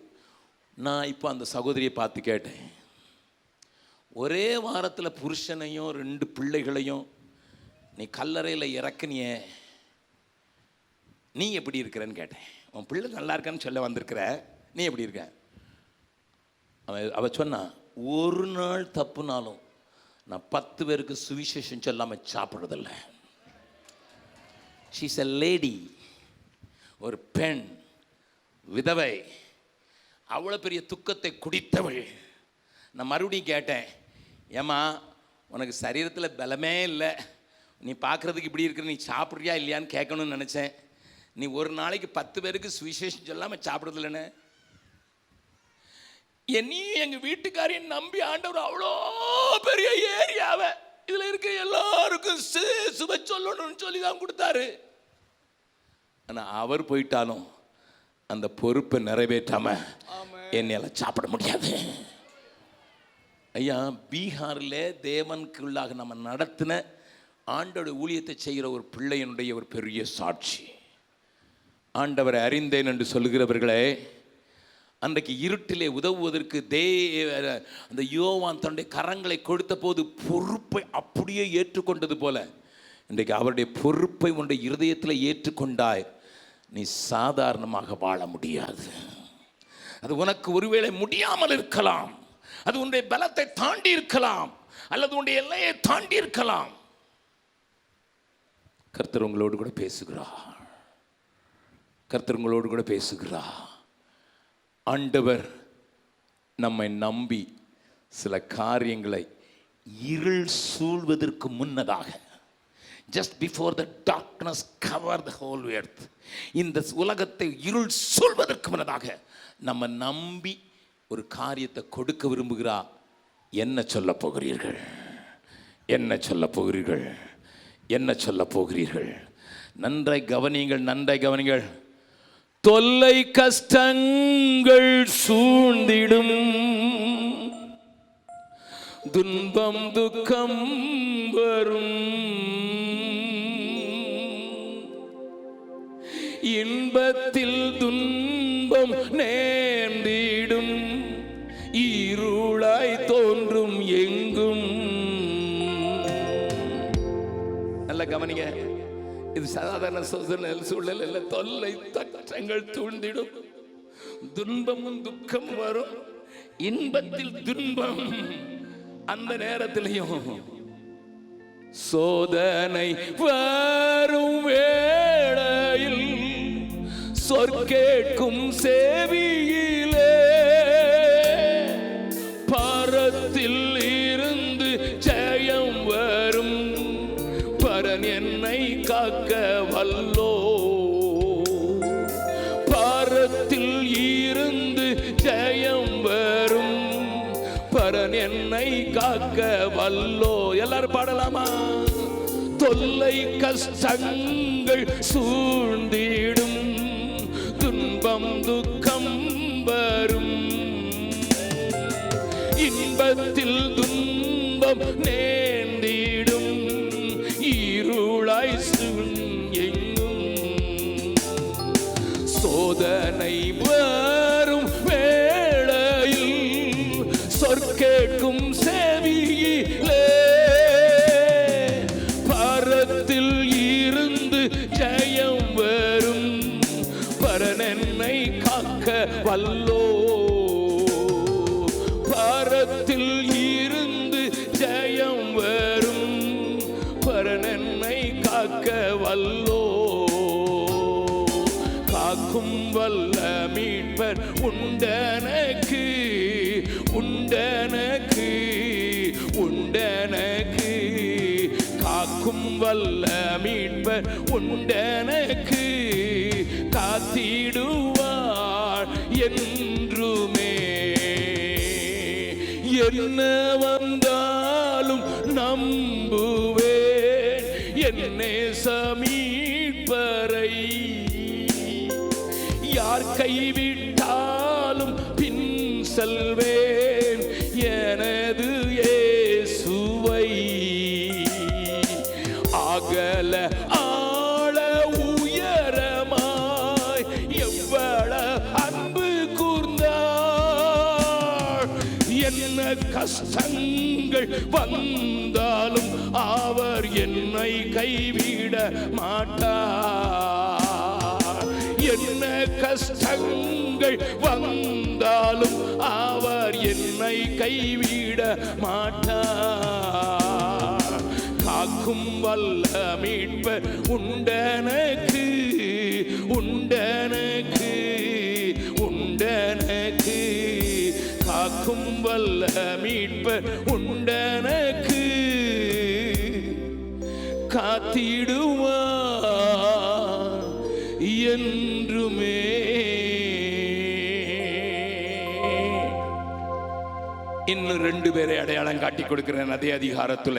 நான் இப்போ அந்த சகோதரியை பார்த்து கேட்டேன், ஒரே வாரத்தில் புருஷனையும் 2 பிள்ளைகளையும் நீ கல்லறையில் இறக்குனியே, நீ எப்படி இருக்கிறன்னு கேட்டேன். உன் பிள்ளை நல்லா இருக்கான்னு சொல்ல வந்திருக்கிற, நீ எப்படி இருக்க? அவ சொன்னா, ஒரு நாள் தப்புனாலும் நான் 10 பேருக்கு சுவிசேஷம் சொல்லாமல் சாப்பிட்றதில்ல. ஷீஸ் எ லேடி, ஒரு பெண், விதவை, அவ்வளோ பெரிய துக்கத்தை குடித்தவள். நான் மறுபடியும் கேட்டேன், ஏம்மா உனக்கு சரீரத்தில் பலமே இல்லை, நீ பார்க்குறதுக்கு இப்படி இருக்கிற, நீ சாப்பிட்றியா இல்லையான்னு கேட்கணும்னு நினச்சேன். நீ ஒரு நாளைக்கு 10 பேருக்கு சுவிசேஷம் சொல்லாமல் சாப்பிட்றதில்லன்னு. என்னையும் எங்கள் வீட்டுக்காரையும் நம்பி ஆண்டவர் அவ்வளோ பெரிய ஏரியாவை இதில் இருக்க எல்லாருக்கும் சுப சொல்லணும்னு சொல்லி தான் கொடுத்தாரு. ஆனால் அவர் போயிட்டாலும் அந்த பொறுப்பை நிறைவேற்றாம என்னால சாப்பிட முடியாது. ஐயா, பீகாரில் தேவனுக்குள்ளாக நம்ம நடத்தின ஆண்டோட ஊழியத்தை செய்கிற ஒரு பிள்ளையனுடைய ஒரு பெரிய சாட்சி. ஆண்டவரை அறிந்தேன் என்று சொல்லுகிறவர்களே, அன்றைக்கு இருட்டிலே உதவுவதற்கு அந்த யோவான் தன்னுடைய கரங்களை கொடுத்த போது பொறுப்பை அப்படியே ஏற்றுக்கொண்டது போல இன்றைக்கு அவருடைய பொறுப்பை உன்னுடைய இருதயத்தில் ஏற்றுக்கொண்டாய், நீ சாதாரணமாக வாழ முடியாது. அது உனக்கு ஒருவேளை முடியாமல் இருக்கலாம், அது உன்னுடைய பலத்தை தாண்டி இருக்கலாம், அல்லது உன்னுடைய எல்லையை தாண்டி இருக்கலாம். கர்த்தர் உங்களோடு கூட பேசுகிறார். கர்த்தர் உங்களோடு கூட பேசுகிறார். ஆண்டவர் நம்மை நம்பி சில காரியங்களை இருள் சூழ்வதற்கு முன்னதாக, just before the darkness covered the whole earth, இந்த உலகத்தை இருள் சூழ்வதற்கு முன்னதாக நம்ம நம்பி ஒரு காரியத்தை கொடுக்க விரும்புகிறார். என்ன சொல்ல போகிறீர்கள்? என்ன சொல்ல போகிறீர்கள்? என்ன சொல்ல போகிறீர்கள்? நன்றாய் கவனியுங்கள், நன்றாய் கவனியுங்கள். தொல்லை கஷ்டங்கள் சூழ்ந்திடும், துன்பம் துக்கம் வரும், இன்பத்தில் துன்பம் நேர்ந்திடும், இருளாய் தோன்றும் எங்கும். நல்ல கவனிங்க, இது சாதாரண சூழல் அல்ல. தொல்லை கஷ்டங்கள் தூண்டிடும், துன்பமும் துக்கம் வரும், இன்பத்தில் துன்பம். அந்த நேரத்திலையும் சோதனை வரும் வேளையில் சொற்கேட்கும் செவியிலே பாரத்தில் இருந்து ஜெயம் வரும், பரன் என்னை காக்க வல்லோ. பாரத்தில் இருந்து ஜெயம் வரும், பரன் என்னை காக்க வல்லோ. எல்லாரும் பாடலாமா? தொல்லை கஷ்டங்கள் சூழ்ந்திடும், துன்பம் துக்கம் வரும், இன்பத்தில் துன்பம் நேர்ந்திடும், இருளாய் எங்கும். சோதனை வரும் வேளையில் சொற்கேட்கும் செவியிலே பாரத்தில் இருந்து ஜெயம் வரும், பரன் என்னை காக்க வல்லோ. பாரத்தில் இருந்து ஜெயம் வரும், பரன் என்னை காக்க வல்லோ. காக்கும் வல்ல மீட்பர் உண்டனக்கு, உண்டனக்கு, உண்டனக்கு. காக்கும் வல்ல மீட்பர் உண்டனக்கு, காத்திடுவார் என்றுமே. என்ன வந்தாலும் நம்புவேன் என்னே சமீட்பரை, யார் கைவிட்டாலும் பின் செல்வேன் எனது இயேசுவை. அகல ஆழ உயரமாய் எவ்வளவு அன்பு கூர்ந்தார், என்ன கஷ்டங்கள் வந்தாலும் அவர் என்னை கைவிட மாட்டார். என்ன கஷ்டங்கள் வந்தாலும் அவர் என்னை கைவிட மாட்டார். காக்கும் வல்ல மீட்பர் உண்டனக்கு, உண்டனக்கு, உண்டனக்கு. காக்கும் காக்கும் வல்ல மீட்பர் உண்டனக்கு, காத்திடுவா என்றுமே. இன்னும் 2 பேரை அடையாளம் காட்டி கொடுக்கிறேன் அதே அதிகாரத்துல.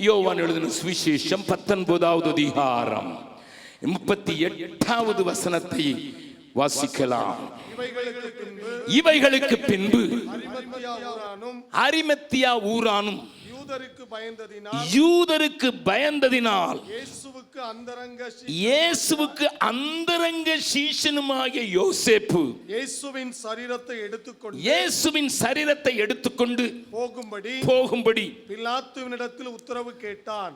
யோவான் எழுதின சுவிசேஷம் 19வது அதிகாரம் 38வது வசனத்தை வாசிக்கலாம். இவைகளுக்கு பின்பு அரிமத்தியா ஊரானும் யூதருக்கு பயந்ததினால் இயேசுவுக்கு அந்தரங்க சீஷனுமாகிய யோசேப்பு இயேசுவின் சரீரத்தை எடுத்துக்கொண்டு போகும்படி பிலாத்துவினிடத்தில் உத்தரவு கேட்டான்.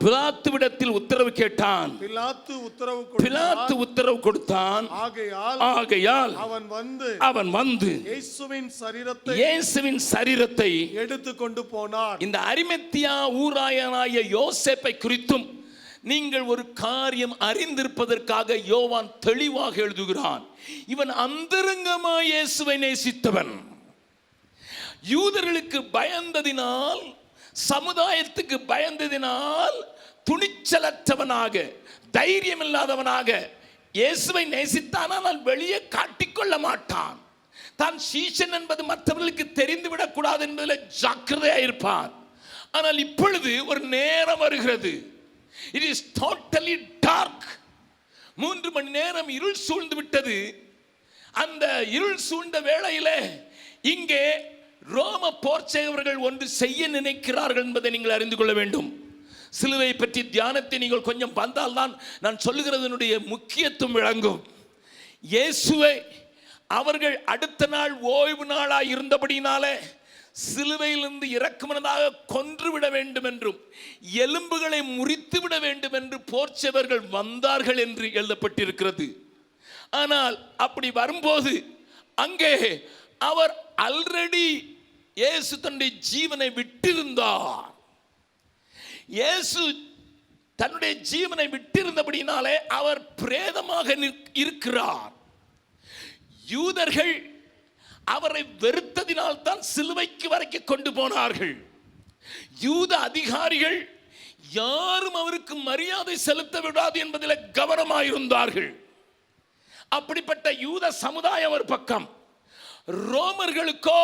பிலாத்து உத்தரவு கொடுத்தான். ஆகையால் அவன் வந்து இயேசுவின் சரீரத்தை எடுத்துக்கொண்டு போனான். இந்த அரிமத்தியா ஊராயனாய யோசேப்பை குறித்தும் நீங்கள் ஒரு காரியம் அறிந்திருப்பதற்காக யோவான் தெளிவாக எழுதுகிறான். இவன் அந்தரங்கமாய் இயேசுவை நேசித்தவன். யூதர்களுக்கு பயந்ததினால், சமுதாயத்துக்கு பயந்ததினால் துணிச்சலற்றவனாக, தைரியம் இல்லாதவனாக இயேசுவை நேசித்தான். ஆனால் வெளியே காட்டிக்கொள்ள மாட்டான். தான் சீஷன் என்பது மற்றவர்களுக்கு தெரிந்துவிடக் கூடாது என்பதில் ஜாக்கிரதையாக இருப்பான். ஆனால் இப்பொழுது ஒரு நேரம் வருகிறது. It is totally dark. 3 மணி நேரம் இருள் சூழ்ந்து விட்டது. அந்த இருள் சூழ்ந்த வேளையிலே இங்கே ரோம போர்ச்சேவர்கள் ஒன்று செய்ய நினைக்கிறார்கள் என்பதை நீங்கள் அறிந்து கொள்ள வேண்டும். சிலுவை பற்றி தியானத்தை நீங்கள் கொஞ்சம் வந்தால்தான் நான் சொல்லுகிறதனுடைய முக்கியத்துவம் விளங்கும். இயேசுவை அவர்கள் அடுத்த நாள் ஓய்வு நாளாக இருந்தபடினாலே சிலுவையிலிருந்து இறக்குமனதாக கொன்றுவிட வேண்டும் என்றும் எலும்புகளை முறித்து விட வேண்டும் என்று போர்ச்சவர்கள் வந்தார்கள் என்று எழுதப்பட்டிருக்கிறது. ஆனால் அப்படி வரும்போது அங்கே அவர் ஆல்ரெடி இயேசு தன்னுடைய ஜீவனை விட்டிருந்தார். இயேசு தன்னுடைய ஜீவனை விட்டிருந்தபடினாலே அவர் பிரேதமாக இருக்கிறார். யூதர்கள் அவரை வெறுத்ததினால் தான் சிலுவைக்கு வரைக்கும் கொண்டு போனார்கள். யூத அதிகாரிகள் யாரும் அவருக்கு மரியாதை செலுத்த விடாது என்பதில் கவனமாயிருந்தார்கள். அப்படிப்பட்ட யூத சமுதாயம் ஒரு பக்கம், ரோமர்களுக்கோ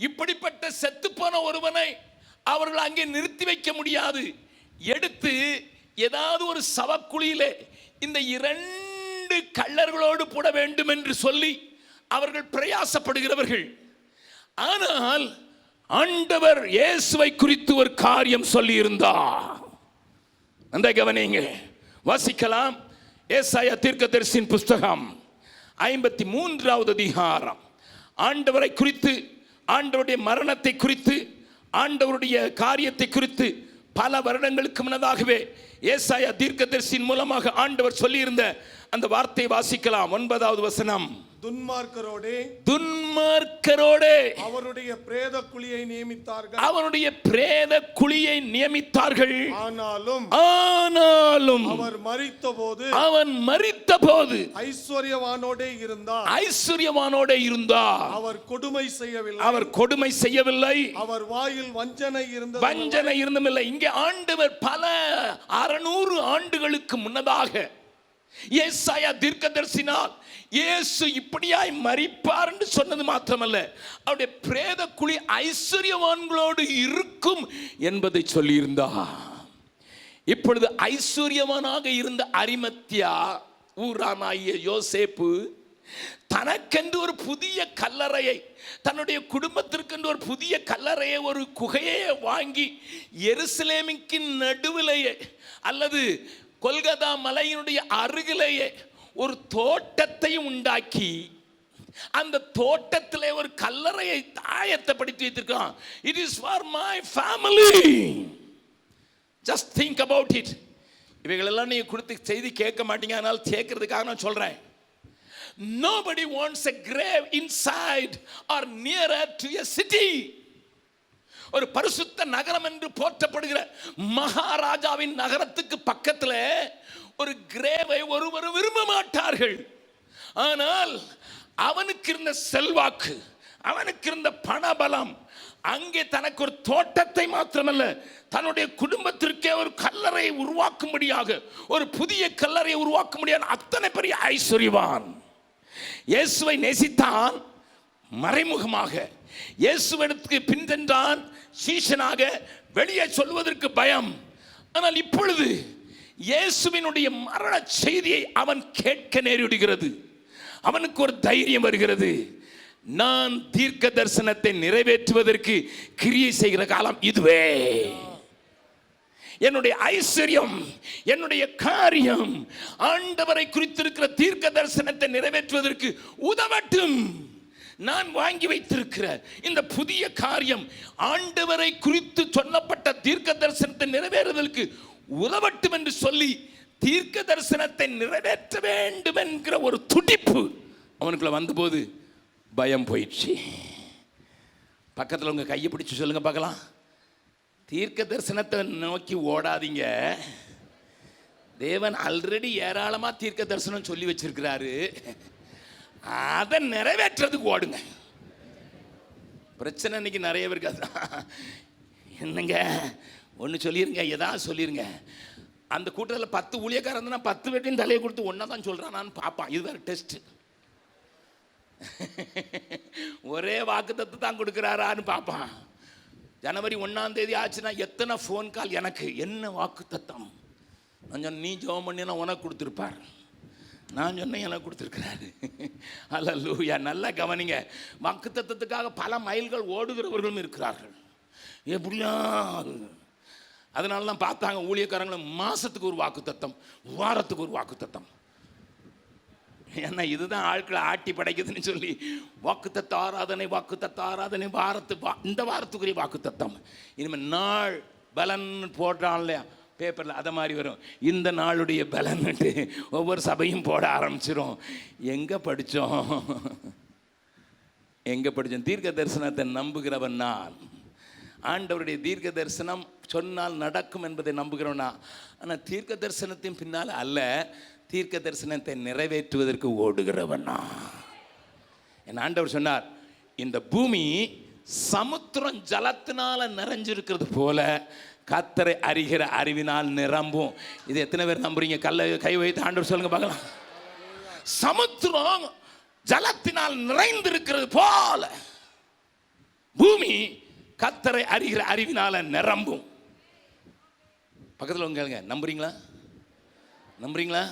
இப்படிப்பட்ட செத்துப்போன ஒருவனை அவர்கள் அங்கே நிறுத்தி வைக்க முடியாது. எடுத்து ஏதாவது ஒரு சவக்குழியிலே இந்த 2 கள்ளர்களோடு போட வேண்டும் என்று சொல்லி அவர்கள் பிரயாசப்படுகிறவர்கள். ஆனால் ஆண்டவர் இயேசுவை குறித்து ஒரு காரியம் சொல்லி இருந்தார். அந்த கவனிங்க, வாசிக்கலாம். ஏசாயா தீர்க்கதரிசியின் புஸ்தகம் 53வது அதிகாரம். ஆண்டவரை குறித்து, ஆண்டவருடைய மரணத்தை குறித்து, ஆண்டவருடைய காரியத்தை குறித்து பல வருடங்களுக்கு முன்னதாகவே ஏசாயா தீர்க்கதரிசியின் மூலமாக ஆண்டவர் சொல்லியிருந்த அந்த வார்த்தையை வாசிக்கலாம். 9வது வசனம். துன்மார்க்கரோடே அவருடைய பிரேத குழியை நியமித்தார்கள். ஆனாலும் அவன் மரித்தபோது ஐஸ்வர்யவானோடே இருந்தார். அவர் கொடுமை செய்யவில்லை. அவர் வாயில் வஞ்சனை இருந்ததில்லை. இங்கே ஆண்டவர் பல 600 ஆண்டுகளுக்கு முன்னதாக ஏசாயா தீர்க்கதரிசினால் இயேசு இப்படியாய் மரிப்பார் என்று சொன்னது மாத்திரமல்ல, அவருடைய பிரேத குழி ஐஸ்வர்யவான்களோடு இருக்கும் என்பதை சொல்லியிருந்தார். இப்பொழுது ஐஸ்வர்யவானாக இருந்த அரிமத்தியா ஊரானாகிய யோசேப்பு தனக்கென்று ஒரு புதிய கல்லறையை, தன்னுடைய குடும்பத்திற்கென்று ஒரு புதிய கல்லறையை, ஒரு குகையை வாங்கி எருசலேமுக்கு நடுவிலேயே அல்லது கொல்கத்தா மலையினுடைய அருகிலேயே ஒரு தோட்டத்தை உண்டாக்கி அந்த தோட்டத்திலே ஒரு கல்லறையை ஆயத்தப்படுத்தி வைத்திருக்கான். It is for my family. Just think about it. இவைகளெல்லாம் நீங்க கொடுத்து செய்தி கேட்க மாட்டீங்க, அதனால கேட்கறதுக்காக நான் சொல்றேன். Nobody wants a grave inside or nearer to a city. ஒரு பரிசுத்த நகரம் என்று போற்றப்படுகிற மகாராஜாவின் நகரத்துக்கு பக்கத்தில் ஒரு கிரேவை ஒருவரும் விரும்ப மாட்டார்கள். ஆனால் அவனுக்கு இருந்த செல்வாக்கு, அவனுக்கு இருந்த பணபலம் அங்கே தனக்கு ஒரு தோட்டத்தை மாத்திரமல்ல, தன்னுடைய குடும்பத்திற்கே ஒரு கல்லறை உருவாக்கும்படியாக, ஒரு புதிய கல்லறை உருவாக்கும்படியாக அத்தனை பெரிய ஐஸ்வர்யவான். இயேசுவை நேசித்தான் மறைமுகமாக, இயேசுவிடத்துக்கு பின்தென்றான் சீஷனாக, வெளியே சொல்வதற்கு பயம். ஆனால் இப்பொழுது இயேசுவினுடைய மரண செய்தியை அவன் கேட்க நேரிடுகிறது. அவனுக்கு ஒரு தைரியம் வருகிறது. நான் தீர்க்க தரிசனத்தை நிறைவேற்றுவதற்கு கிரியை செய்கிற காலம் இதுவே. என்னுடைய ஐஸ்வர்யம், என்னுடைய காரியம் ஆண்டவரை குறித்திருக்கிற தீர்க்க தரிசனத்தை நிறைவேற்றுவதற்கு உதவட்டும். நான் வாங்கி வைத்திருக்கிற இந்த புதிய காரியம் ஆண்டவரை குறித்து சொல்லப்பட்ட தீர்க்க தரிசனத்தை நிறைவேறுவதற்கு உதவட்டும் என்று சொல்லி தீர்க்க தரிசனத்தை நிறைவேற்ற வேண்டும் என்கிற ஒரு துடிப்பு அவனுக்குள்ள வந்தபோது பயம் போயிடுச்சு. பக்கத்தில் உங்க கையை பிடிச்சு சொல்லுங்க பார்க்கலாம், தீர்க்க தரிசனத்தை நோக்கி ஓடாதீங்க. தேவன் ஆல்ரெடி ஏராளமாக தீர்க்க தரிசனம் சொல்லி வச்சிருக்கிறாரு, அதை நிறைவேற்றுறதுக்கு ஓடுங்க. பிரச்சனை இன்னைக்கு நிறைய பேருக்கு அதுதான். என்னங்க ஒன்று சொல்லிடுங்க, ஏதாவது சொல்லிடுங்க. அந்த கூட்டத்தில் 10 ஊழியக்காரன் இருந்தால் 10 பேர்ட்டையும் தலையை கொடுத்து ஒன்றா தான் சொல்கிறானான்னு பார்ப்பான். இது வேறு டெஸ்ட். ஒரே வாக்குத்தத்தை தான் கொடுக்குறாரான்னு பார்ப்பான். ஜனவரி 1ஆம் தேதி ஆச்சுன்னா எத்தனை ஃபோன் கால் எனக்கு, என்ன வாக்குத்தத்தம். நான் சொன்ன நீ ஜெபம் பண்ணினா உனக்கு கொடுத்துருப்பார், நான் சொன்னேன் எனக்கு கொடுத்துருக்கிறாரு. அல்லேலூயா. நல்லா கவனிங்க, வாக்குத்தத்தத்துக்காக பல மைல்கள் ஓடுகிறவர்களும் இருக்கிறார்கள். எப்படியா அதனால தான் பார்த்தாங்க ஊழியக்காரங்களை மாசத்துக்கு ஒரு வாக்குத்தத்தம், வாரத்துக்கு ஒரு வாக்குத்தத்தம். ஏன்னா இதுதான் ஆட்களை ஆட்டி படைக்குதுன்னு சொல்லி வாக்குத்தத்த ஆராதனை, வாக்குத்தத்த ஆராதனை, இந்த வாரத்துக்குரிய வாக்குத்தத்தம். இனிமேல் நாள் பலன் போடுறான் இல்லையா பேப்பரில், அதை மாதிரி வரும். இந்த நாளுடைய பலன்ட்டு ஒவ்வொரு சபையும் போட ஆரம்பிச்சிடும். எங்கே படித்தோம்? தீர்க்க தரிசனத்தை நம்புகிறவன் நான். ஆண்டவருடைய தீர்க்க தரிசனம் சொன்னால் நடக்கும் என்பதை நம்புகிறவனா. ஆனால் தீர்க்க தரிசனத்தின் பின்னால் அல்ல, தீர்க்க தரிசனத்தை நிறைவேற்றுவதற்கு ஓடுகிறவனா. என் ஆண்டவர் சொன்னார், இந்த பூமி சமுத்திரம் ஜலத்தினால நிறைஞ்சிருக்கிறது போல கர்த்தரை அறிகிற அறிவினால் நிரம்பும். இது எத்தனை பேர் நம்புறீங்க? கை வைத்து ஆண்டவர் சொல்லுங்க பார்க்கலாம். சமுத்திரம் ஜலத்தினால் நிறைந்திருக்கிறது போல பூமி கர்த்தரை அறிகிற அறிவினால நிரம்பும். பக்கத்தில் உங்க நம்புறீங்களா?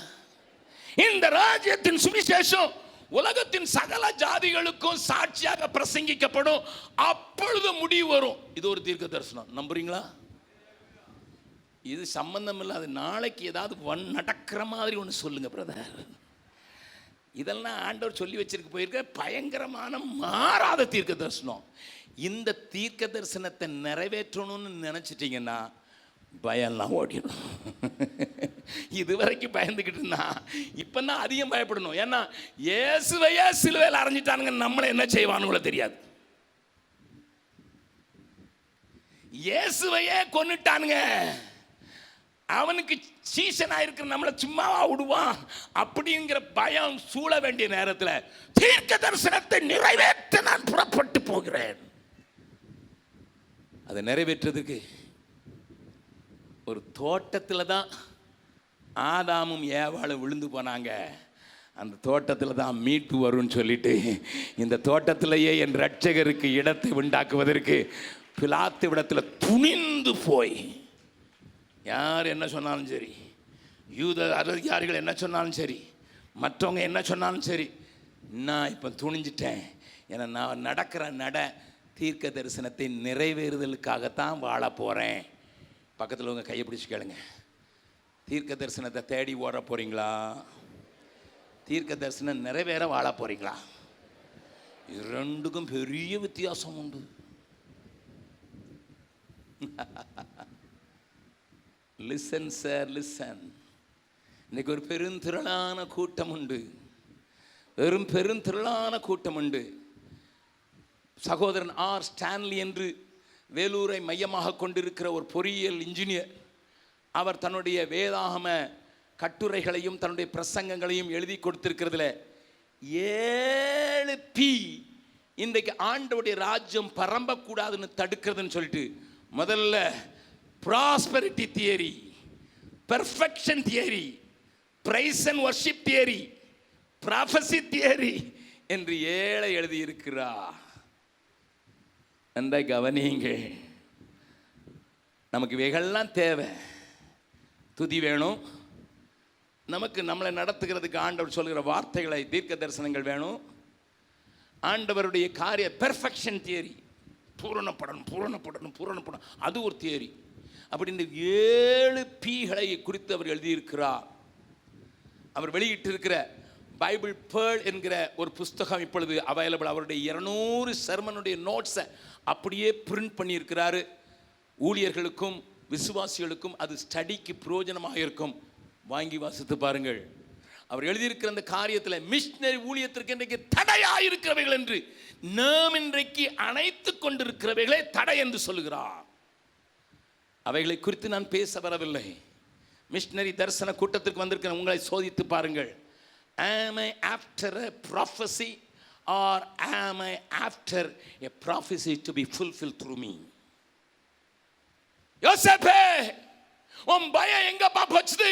இந்த ராஜ்யத்தின் சுவிசேஷம் உலகத்தின் சகல ஜாதிகளுக்கும் சாட்சியாக பிரசங்கிக்கப்படும். அப்பொழுது முடிவு வரும். இது ஒரு தீர்க்க தரிசனம். நம்புறீங்களா? இது சம்பந்தம் இல்லாத நாளைக்கு ஏதாவது நடக்கிற மாதிரி ஒன்று சொல்லுங்க பிரதர். இதெல்லாம் ஆண்டவர் சொல்லி வச்சிருக்க போயிருக்க பயங்கரமான மாறாத தீர்க்க தரிசனம். இந்த தீர்க்க தரிசனத்தை நிறைவேற்றணும்னு நினைச்சிட்டீங்கன்னா பயம்லாம் ஓடிடும். இதுவரைக்கும் பயந்துக்கிட்டு இருந்தா இப்போ தான் அதிகம் பயப்படணும். ஏன்னா இயேசுவையே சிலுவையில் அரைஞ்சிட்டானுங்க, நம்மளை என்ன செய்வானுங்களோ தெரியாது. இயேசுவையே கொன்னுட்டானுங்க, அவனுக்கு சீசனாக இருக்கிற நம்மளை சும்மாவா விடுவான் அப்படிங்கிற பயம் சூழ வேண்டிய நேரத்தில் தீர்க்க தரிசனத்தை நிறைவேற்ற நான் புறப்பட்டு போகிறேன். அதை நிறைவேற்றதுக்கு ஒரு தோட்டத்தில் தான் ஆதாமும் ஏவாளும் விழுந்து போனாங்க. அந்த தோட்டத்தில் தான் மீட்பு வரும்னு சொல்லிட்டு இந்த தோட்டத்திலேயே என் இரட்சகருக்கு இடத்தை உண்டாக்குவதற்கு பிலாத்து இடத்துல துணிந்து போய், யார் என்ன சொன்னாலும் சரி, யூத அதிகாரிகள் என்ன சொன்னாலும் சரி, மற்றவங்க என்ன சொன்னாலும் சரி, நான் இப்போ துணிஞ்சிட்டேன். ஏன்னா நான் நடக்கிற தீர்க்க தரிசனத்தை நிறைவேறுதலுக்காகத்தான் வாழ போகிறேன். பக்கத்தில் உங்கள் கையை பிடிச்சி கேளுங்க, தீர்க்க தரிசனத்தை தேடி ஓட போகிறீங்களா? தீர்க்க தரிசனம் நிறைவேற வாழ போகிறீங்களா? இது ரெண்டுக்கும் பெரிய வித்தியாசம் உண்டு. Listen sir, listen. இன்னைக்கு ஒரு பெருந்திரளான கூட்டம் உண்டு, பெருந்திரளான கூட்டம் உண்டு. சகோதரன் ஆர் ஸ்டான்லி என்று வேலூரை மையமாக கொண்டிருக்கிற ஒரு பொறியியல் இன்ஜினியர், அவர் தன்னுடைய வேதாகம கட்டுரைகளையும் தன்னுடைய பிரசங்கங்களையும் எழுதி கொடுத்திருக்கிறதுல 7P இன்றைக்கு ஆண்டவருடைய ராஜ்யம் பரம்பக்கூடாதுன்னு தடுக்கிறதுன்னு சொல்லிட்டு முதல்ல prosperity theory, perfection theory, praise and worship theory, prophecy theory என்று 7 எழுதியிருக்கிறார். நன்றாய் கவனியுங்க. நமக்கு இவைகள்லாம் தேவை. துதி வேணும், நமக்கு நம்மளை நடத்துகிறதுக்கு ஆண்டவர் சொல்கிற வார்த்தைகளை தீர்க்க தரிசனங்கள் வேணும், ஆண்டவருடைய காரிய பெர்ஃபெக்ஷன் தியரி, பூரணப்படணும், அது ஒரு தியரி. அப்படின்னு 7 பீகளை குறித்து அவர் எழுதியிருக்கிறார். அவர் வெளியிட்டிருக்கிற பைபிள் பேர்ல் என்கிற ஒரு புஸ்தகம் இப்பொழுது அவைலபிள். அவருடைய 200 சர்மனுடைய நோட்ஸை அப்படியே பிரிண்ட் பண்ணியிருக்கிறாரு. ஊழியர்களுக்கும் விசுவாசிகளுக்கும் அது ஸ்டடிக்கு பிரயோஜனமாக இருக்கும். வாங்கி வாசித்து பாருங்கள். அவர் எழுதியிருக்கிற அந்த காரியத்தில் மிஷனரி ஊழியத்திற்கு இன்றைக்கு தடையாக இருக்கிறவைகள் என்று, நாம் இன்றைக்கு அணைத்து கொண்டிருக்கிறவைகளே தடை என்று சொல்லுகிறார். அவைகளை குறித்து நான் பேச வரவில்லை. மிஷனரி தரிசன கூட்டத்திற்கு வந்திருக்கிற உங்களை சோதித்து பாருங்கள். Am I after a prophecy or am I after a prophecy to be fulfilled through me? யோசேப்பே, உன் பயம் எங்கப்பா போச்சுது?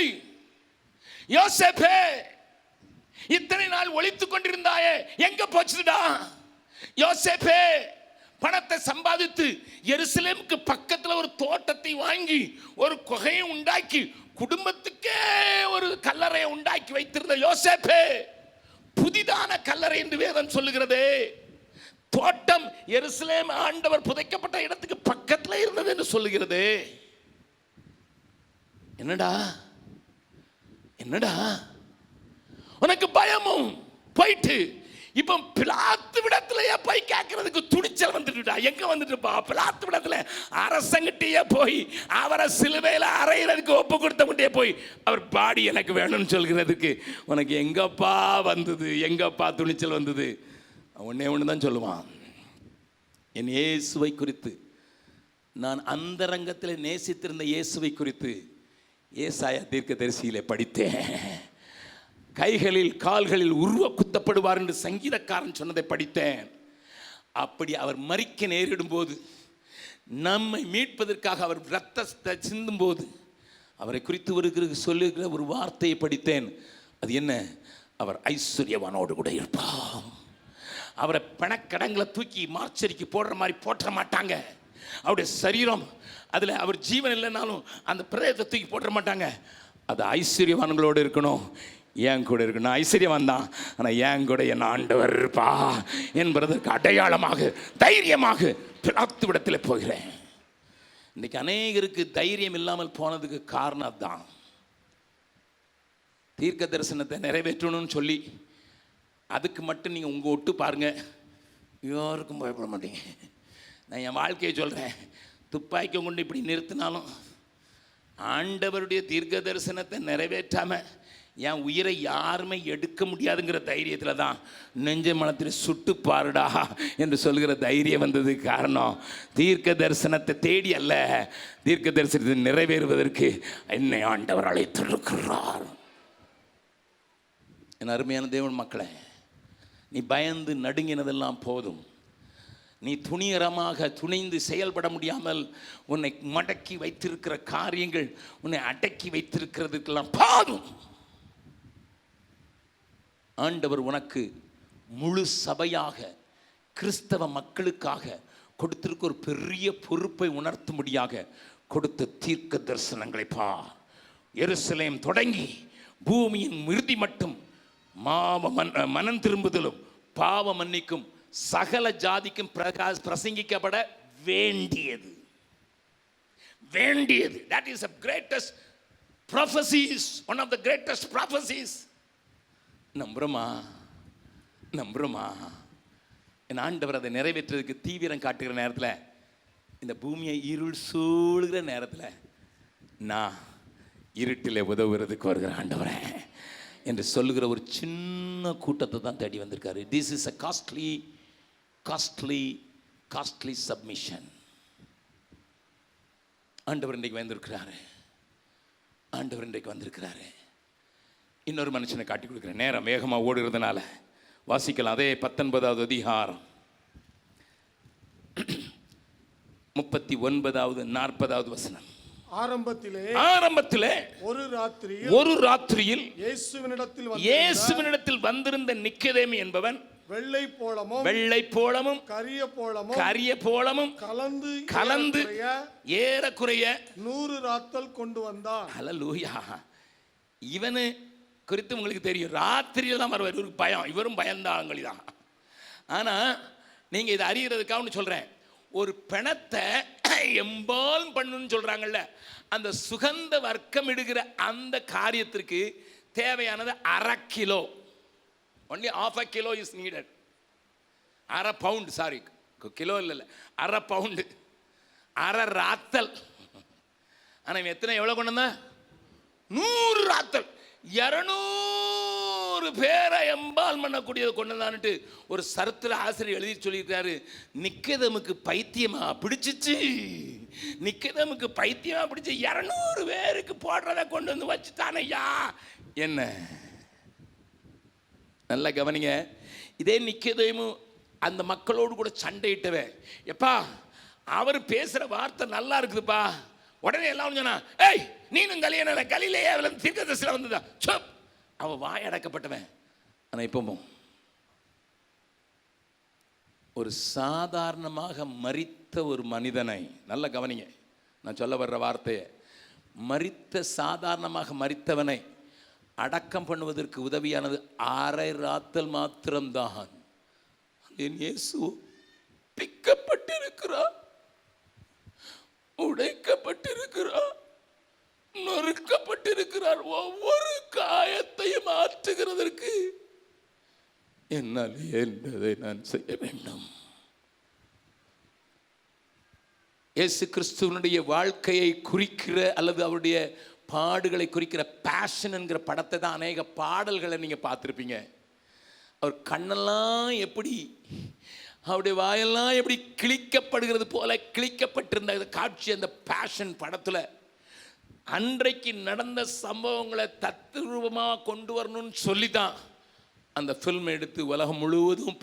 யோசேப்பே, இத்தனை நாள் ஒளித்துக் கொண்டிருந்தாயே எங்க போச்சுடா? யோசேப்பே, பணத்தை சம்பாதித்து எருசலேமுக்கு பக்கத்தில் ஒரு தோட்டத்தை வாங்கி ஒரு குகையை உண்டாக்கி குடும்பத்துக்கே ஒரு கல்லறையை உண்டாக்கி வைத்திருந்த யோசேப்பே, புதிதான கல்லறை என்று வேதம் சொல்லுகிறது. தோட்டம் எருசலேம் ஆண்டவர் புதைக்கப்பட்ட இடத்துக்கு பக்கத்தில் இருந்தது என்று சொல்லுகிறது. என்னடா என்னடா உனக்கு பயமும் போயிட்டு இப்போ பிலாத்து விடத்திலேயே போய் கேட்கறதுக்கு துணிச்சல் வந்துட்டுடா. எங்க வந்துட்டுப்பா? பிலாத்து விடத்துல அரசங்கிட்டே போய் அவரை சிலுவையில் அறையிறதுக்கு ஒப்பு கொடுத்தவங்கிட்டே போய் அவர் பாடி எனக்கு வேணும்னு சொல்கிறதுக்கு உனக்கு எங்கப்பா வந்தது? எங்கப்பா துணிச்சல் வந்தது? ஒன்று தான் சொல்லுவான், என் இயேசுவை குறித்து, நான் அந்தரங்கத்தில் நேசித்திருந்த இயேசுவை குறித்து ஏசாயா தீர்க்கதரிசியிலே படித்தேன். கைகளில் கால்களில் உருவ குத்தப்படுவார் என்று சங்கீதக்காரன் சொன்னதை படித்தேன். அப்படி அவர் மரிக்க நேரிடும் போது, நம்மை மீட்பதற்காக அவர் இரத்தத்தை சிந்தும் போது அவரை குறித்து சொல்லுகிற ஒரு வார்த்தையை படித்தேன். அது என்ன? அவர் ஐஸ்வர்யவானோடு கூட இருப்பார். அவரை பணக்கடங்களை தூக்கி மார்ச்சரிக்கு போடுற மாதிரி போட்ட மாட்டாங்க. அவருடைய சரீரம் அதில் அவர் ஜீவன் இல்லைனாலும் அந்த பிரேதத்தை தூக்கி போட்ட மாட்டாங்க. அது ஐஸ்வர்யவான்களோடு இருக்கணும், ஏன் கூட இருக்கணும். ஐஸ்வர்யவான் தான், ஆனால் ஏன் கூட என் ஆண்டவர் இருப்பா என்பதற்கு அடையாளமாக தைரியமாக பிலாத்து விடத்தில் போகிறேன். இன்றைக்கு அநேகருக்கு தைரியம் இல்லாமல் போனதுக்கு காரணம் அதுதான். தீர்க்க தரிசனத்தை நிறைவேற்றணும்னு சொல்லி அதுக்கு மட்டும் நீங்கள் உங்கள் ஒட்டு பாருங்கள், யாருக்கும் பயப்பட மாட்டீங்க. நான் என் வாழ்க்கையை சொல்கிறேன். துப்பாக்கி கொண்டு இப்படி நிறுத்தினாலும் ஆண்டவருடைய தீர்க்க தரிசனத்தை நிறைவேற்றாமல் என் உயிரை யாருமே எடுக்க முடியாதுங்கிற தைரியத்தில் தான் நெஞ்ச மனத்தில் சுட்டு பாருடா என்று சொல்கிற தைரியம் வந்தது. காரணம், தீர்க்க தரிசனத்தை தேடி அல்ல, தீர்க்க தரிசனத்தை நிறைவேறுவதற்கு என்னை ஆண்டவர் அழைத்திருக்கிறார். என் அருமையான தேவன் மக்களே, நீ பயந்து நடுங்கினதெல்லாம் போதும். நீ துணிகரமாக துணிந்து செயல்பட முடியாமல் உன்னை மடக்கி வைத்திருக்கிற காரியங்கள், உன்னை அடக்கி வைத்திருக்கிறதுக்கெல்லாம் போதும். ஆண்டவர் உனக்கு முழு சபையாக கிறிஸ்தவ மக்களுக்காக கொடுத்திருக்க ஒரு பெரிய பொறுப்பை உணர்த்தும்படியாக கொடுத்த தீர்க்க தரிசனங்களை பார். எருசலேம் தொடங்கி பூமியின் இறுதி மட்டும் மனம் திரும்புதலும் பாவ மன்னிக்கும் சகல ஜாதிக்கும் பிரசங்கிக்கப்பட வேண்டியது. That is the greatest prophecies, one of the greatest prophecies. நம்புறோமா? என் ஆண்டவர் அதை நிறைவேற்றுறதுக்கு தீவிரம் காட்டுகிற நேரத்தில், இந்த பூமியை இருள் சூழுகிற நேரத்தில் நான் இருட்டில் உதவுறதுக்கு வருகிற ஆண்டவரே என்று சொல்லுகிற ஒரு சின்ன கூட்டத்தை தான் தேடி வந்திருக்காரு. This is a costly submission. ஆண்டவர் இன்றைக்கு வந்திருக்கிறாரு. இன்னொரு மனுஷனை காட்டி கொடுக்குறேன். நேரம் வேகமாக ஓடுறதுனால வாசிக்கலாம். அதே 19வது அதிகாரம் 39வது 40வது வசனம். ஆரம்பத்திலே ஒரு ராத்திரியில் இயேசுவினிடத்தில் வந்திருந்த நிக்கதேமு என்பவன் வெள்ளை போலமும் கரிய போலமும் கலந்து ஏறக்குறைய 100 ராத்தல் கொண்டு வந்தான். ஹல்லேலூயா. இவனு குறித்து உங்களுக்கு தெரியும், ராத்திரியில் தான் வருவார். இவருக்கு பயம், இவரும் பயந்தாங்களி தான். ஆனா நீங்க இதை அறியறதுக்காக சொல்றேன், ஒரு பிணத்தை எம்பால் பண்ணுன்னு சொல்றாங்கல்ல, அந்த சுகந்த வர்க்கம் இடுகிற அந்த காரியத்திற்கு தேவையானது 1/2 kilo. only half a kilo is needed. 1/2 pound, sorry kilo இல்லை, 1/2 பவுண்டு, 1/2 ராத்தல். ஆனால் இவன் எவ்வளோ கொண்டு வந்தான்? 100 ராத்தல். 200 பேரை எம்பால் பண்ணக்கூடியதை கொண்டு வந்தான்ட்டு ஒரு சரித்திர ஆசிரியர் எழுதி சொல்லியிருக்காரு. நிக்கதேமுக்கு பைத்தியமா பிடிச்சிச்சு, நிக்கதேமுக்கு பைத்தியமா பிடிச்சி 200 பேருக்கு போடுறதை கொண்டு வந்து வச்சுட்டானையா. என்ன நல்லா கவனிங்க. இதே நிக்கதேமு அந்த மக்களோடு கூட சண்டையிட்டவன், எப்பா அவர் பேசுகிற வார்த்தை நல்லா இருக்குதுப்பா. உடனே எல்லாம் சொன்னா, ஏய் நீனும் கலிலேயா தீர்க்கதரிசியில வந்ததா சொப். அவன் வாய் அடக்கப்பட்டவன். ஆனால் இப்போ ஒரு சாதாரணமாக மரித்த ஒரு மனிதனை, நல்லா கவனிங்க நான் சொல்ல வர்ற வார்த்தையை, சாதாரணமாக மரித்தவனை அடக்கம் பண்ணுவதற்கு உதவியானது 1/2 ராத்தல் மாத்திரம்தான். என் இயேசு பிக்கப்பட்டிருக்கிறார், உடைக்கப்பட்டிருக்கிறார், நொறுக்கப்பட்டிருக்கிறார். ஒவ்வொரு காயத்தையும் ஆற்றுகிறதற்கு என்னால் என்பதை நான் செய்ய வேண்டும். இயேசு கிறிஸ்துவனுடைய வாழ்க்கையை குறிக்கிற அல்லது அவருடைய பாடுகளை குறிக்கிற பேஷன் என்கிற படத்தை தான் அநேக பாடல்களை நீங்கள் பார்த்துருப்பீங்க. அவர் கண்ணெல்லாம் எப்படி, அவருடைய வாயெல்லாம் எப்படி கிழிக்கப்படுகிறது போல கிழிக்கப்பட்டிருந்த காட்சி அந்த பேஷன் படத்தில். அன்றைக்கு நடந்த சம்பவங்களை தத்ரூபமாக கொண்டு வரணும்னு சொல்லி தான் அந்த ஃபில்ம் எடுத்து உலகம் முழுவதும்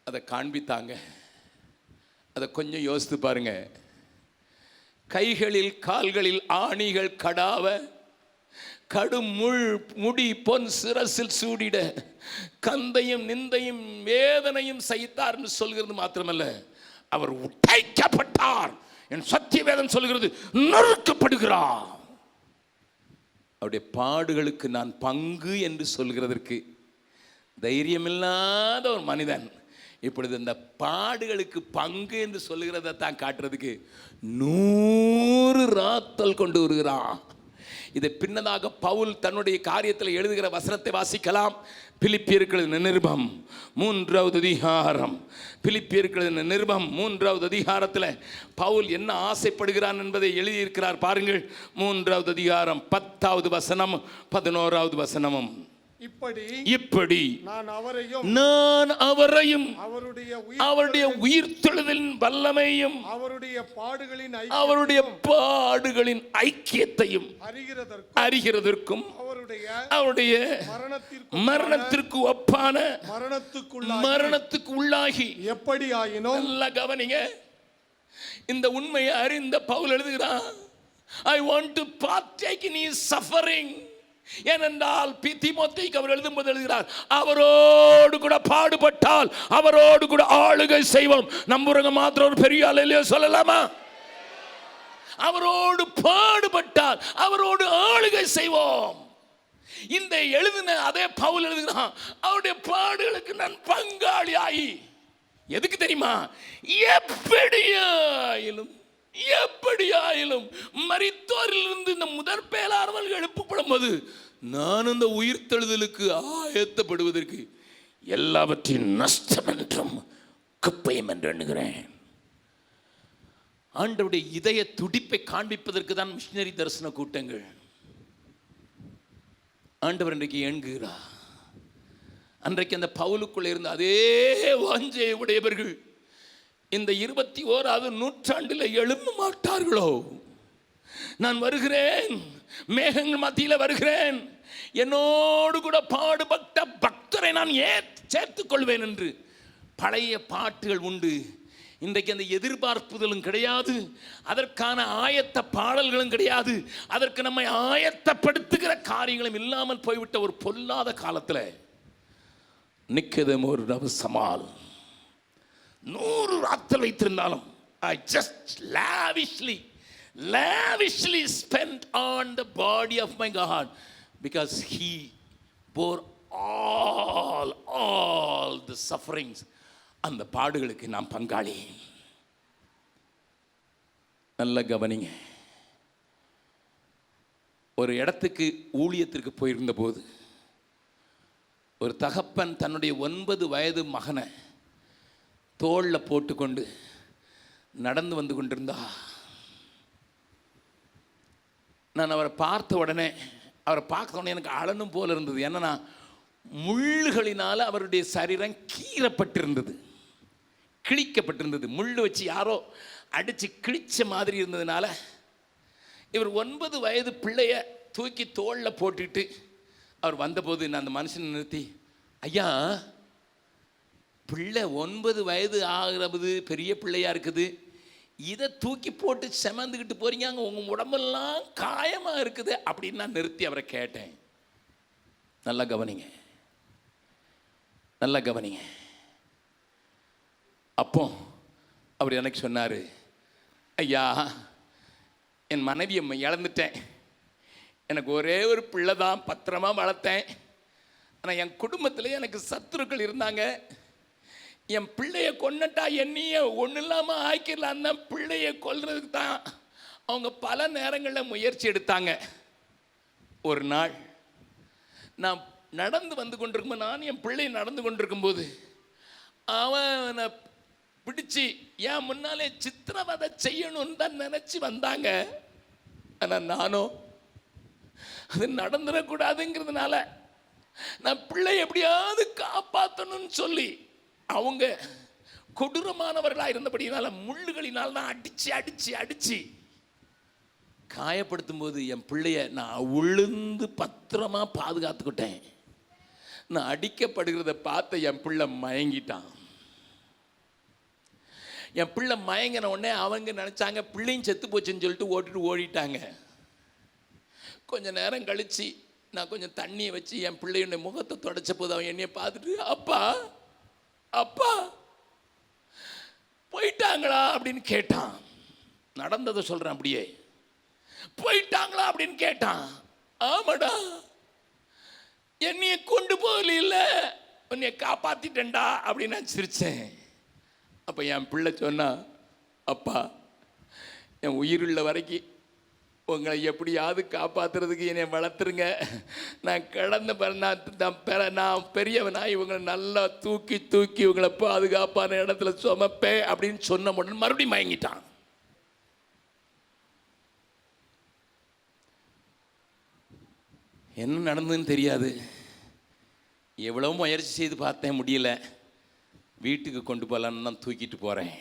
அதை காண்பித்தாங்க. அதை கொஞ்சம் யோசித்து பாருங்க. கைகளில் கால்களில் ஆணிகள் கடாவ, கடும் முடி பொன் சிரசில் சூடிட, கந்தையும் நிந்தையும் வேதனையும் சகித்தார்னு சொல்கிறது மாத்திரமல்ல, அவர் உடைக்கப்பட்டார். என் சத்திய வேதம் சொல்கிறது நொறுக்கப்படுகிறார். அவருடைய பாடுகளுக்கு நான் பங்கு என்று சொல்கிறதற்கு தைரியமில்லாத ஒரு மனிதன் இப்பொழுது இந்த பாடுகளுக்கு பங்கு என்று சொல்லுகிறத தான் காட்டுறதுக்கு 100 ராத்தல் கொண்டு வருகிறான். இதை பின்னதாக பவுல் தன்னுடைய காரியத்தில் எழுதுகிற வசனத்தை வாசிக்கலாம். பிலிப்பியர்களின் நிருபம் 3வது அதிகாரம். பிலிப்பியர்களின் நிருபம் 3வது அதிகாரத்தில் பவுல் என்ன ஆசைப்படுகிறான் என்பதை எழுதியிருக்கிறார் பாருங்கள். 3வது அதிகாரம் 10வது வசனம் 11வது வசனமும். இப்படி நான் அவரையும் அவருடைய உயிர்த்தெழுதலின் வல்லமையும் அவருடைய பாடுகளின் ஐக்கியத்தையும் அறிகிறதற்கும் அவருடைய மரணத்திற்கு ஒப்பான மரணத்துக்கு உள்ளாகி எப்படி ஆயினும், நல்லா கவனிங்க, இந்த உண்மையை அறிந்த பவுல் எழுதுகிறான், I want to partake in his suffering. ஏனென்றால் தீமோத்தேயுக்கு அவர் எழுதும்போது எழுதுகிறார், அவரோடு கூட பாடுபட்டால் அவரோடு கூட ஆளுகை செய்வோம். நம்புறவங்க மாத்திரம் ஒரு பெரிய ஆளுலையோ சொல்லலாமா? அவரோடு பாடுபட்டால் அவரோடு ஆளுகை செய்வோம். இந்த எழுதின அதே பவுல் எழுதுகிறான், அவருடைய பாடுகளுக்கு நான் பங்காளி ஆகி, எதுக்கு தெரியுமா? எப்படியாயிலும் மரித்தோரிலிருந்து இந்த முதற் பேலானவர்கள் எழுப்பப்படும் போது நான் இந்த உயிர்த்தெழுதலுக்கு ஆயத்தப்படுவதற்கு எல்லாவற்றையும் நஷ்டம் என்றும் குப்பையும் என்று எண்ணுகிறேன். ஆண்டவருடைய இதய துடிப்பை காண்பிப்பதற்கு தான் மிஷனரி தரிசன கூட்டங்கள். ஆண்டவர் இன்றைக்கு எண்ணுகிறார். அன்றைக்கு அந்த பவுலுக்குள்ள இருந்த அதே வாஞ்சை உடையவர்கள் இந்த 21வது நூற்றாண்டில் எழும்ப மாட்டார்களோ? நான் வருகிறேன், மேகங்கள் மத்தியில் வருகிறேன், என்னோடு கூட பாடுபட்ட பக்தரை நான் சேர்த்துக் கொள்வேன் என்று பழைய பாட்டுகள் உண்டு. இன்றைக்கு அந்த எதிர்பார்ப்புதலும் கிடையாது, அதற்கான ஆயத்த பாடல்களும் கிடையாது, அதற்கு நம்மை ஆயத்தப்படுத்துகிற காரியங்களும் இல்லாமல் போய்விட்ட ஒரு பொல்லாத காலத்தில் நிக்கதேமு ஒரு நபுசமால் 100 ராத்தல் வைத்திருந்தாலும் I just lavishly spent on the body of my God because he bore all the sufferings. அந்த பாடுகளுக்கு நான் பங்காளி. நல்ல கவனிங்க. ஒரு இடத்துக்கு ஊழியத்திற்கு போயிருந்த போது ஒரு தகப்பன் தன்னுடைய 9 வயது மகனை தோளில் போட்டுக்கொண்டு நடந்து வந்து கொண்டிருந்தா, நான் அவரை பார்த்த உடனே எனக்கு அழனும் போல இருந்தது. என்னன்னா, முள்ளுகளினால் அவருடைய சரீரம் கீறப்பட்டிருந்தது, கிழிக்கப்பட்டிருந்தது. முள் வச்சு யாரோ அடித்து கிழிச்ச மாதிரி இருந்ததுனால இவர் 9 வயது பிள்ளைய தூக்கி தோளில் போட்டுட்டு அவர் வந்தபோது நான் அந்த மனுஷனை நிறுத்தி, ஐயா, பிள்ளை 9 வயது ஆகிறது பெரிய பிள்ளையாக இருக்குது, இதை தூக்கி போட்டு செமந்துக்கிட்டு போகிறீங்க, அங்கே உங்கள் உடம்பெல்லாம் காயமாக இருக்குது அப்படின்னு நான் நிறுத்தி அவரை கேட்டேன். நல்லா கவனிங்க. அப்போ அவர் எனக்கு சொன்னார், ஐயா, என் மனைவியை இழந்துட்டேன், எனக்கு ஒரே ஒரு பிள்ளை தான், பத்திரமா வளர்த்தேன். ஆனால் என் குடும்பத்தில் எனக்கு சத்துருக்கள் இருந்தாங்க. என் பிள்ளைய கொன்னுட்டா என்னையே ஒன்றும் இல்லாமல் ஆக்கிடலாம், அந்த பிள்ளைய கொல்றதுக்கு தான் அவங்க பல நேரங்களில் முயற்சி எடுத்தாங்க. ஒரு நாள் நான் நடந்து வந்து கொண்டிருக்கும்போது, நான் என் பிள்ளை நடந்து கொண்டிருக்கும்போது அவனை பிடிச்சி என் முன்னாலே சித்திரவதை செய்யணும்னு தான் நினச்சி வந்தாங்க. ஆனால் நானும் அது நடந்துடக்கூடாதுங்கிறதுனால நான் பிள்ளை எப்படியாவது காப்பாற்றணும்னு சொல்லி, அவங்க கொடூரமானவர்களாக இருந்தபடினால முள்ளுகளினால் தான் அடிச்சு காயப்படுத்தும் போது என் பிள்ளைய நான் உளுந்து பத்திரமா பாதுகாத்துக்கிட்டேன். நான் அடிக்கப்படுகிறத பார்த்த என் பிள்ளை மயங்கிட்டான். என் பிள்ளை மயங்கின உடனே அவங்க நினச்சாங்க பிள்ளையும் செத்து போச்சுன்னு சொல்லிட்டு ஓடிட்டாங்க. கொஞ்சம் நேரம் கழித்து நான் கொஞ்சம் தண்ணியை வச்சு என் பிள்ளையுடைய முகத்தை தொடச்ச போது அவன் என்னைய பார்த்துட்டு, அப்பா அப்பா போயிட்டாங்களா அப்படின்னு கேட்டான். நடந்ததை சொல்கிறேன், அப்படியே போயிட்டாங்களா அப்படின்னு கேட்டான். ஆமாடா, என்னைய கொண்டு போகல, உன்னைய காப்பாத்திட்டேன்டா அப்படின்னு நான் சிரிச்சேன். அப்போ என் பிள்ளை சொன்னா, அப்பா, என் உயிருள்ள வரைக்கும் உங்களை எப்படியாவது காப்பாற்றுறதுக்கு என்னை வளர்த்துருங்க, நான் நான் பெரியவனாக இவங்களை நல்லா தூக்கி இவங்களை பாதுகாப்பான இடத்துல சுமப்பேன் அப்படின்னு சொன்ன உடனே மறுபடியும் மயங்கிட்டான். என்ன நடந்ததுன்னு தெரியாது. எவ்வளோ முயற்சி செய்து பார்த்தேன், முடியல. வீட்டுக்கு கொண்டு போகலான்னு தான் தூக்கிட்டு போகிறேன்.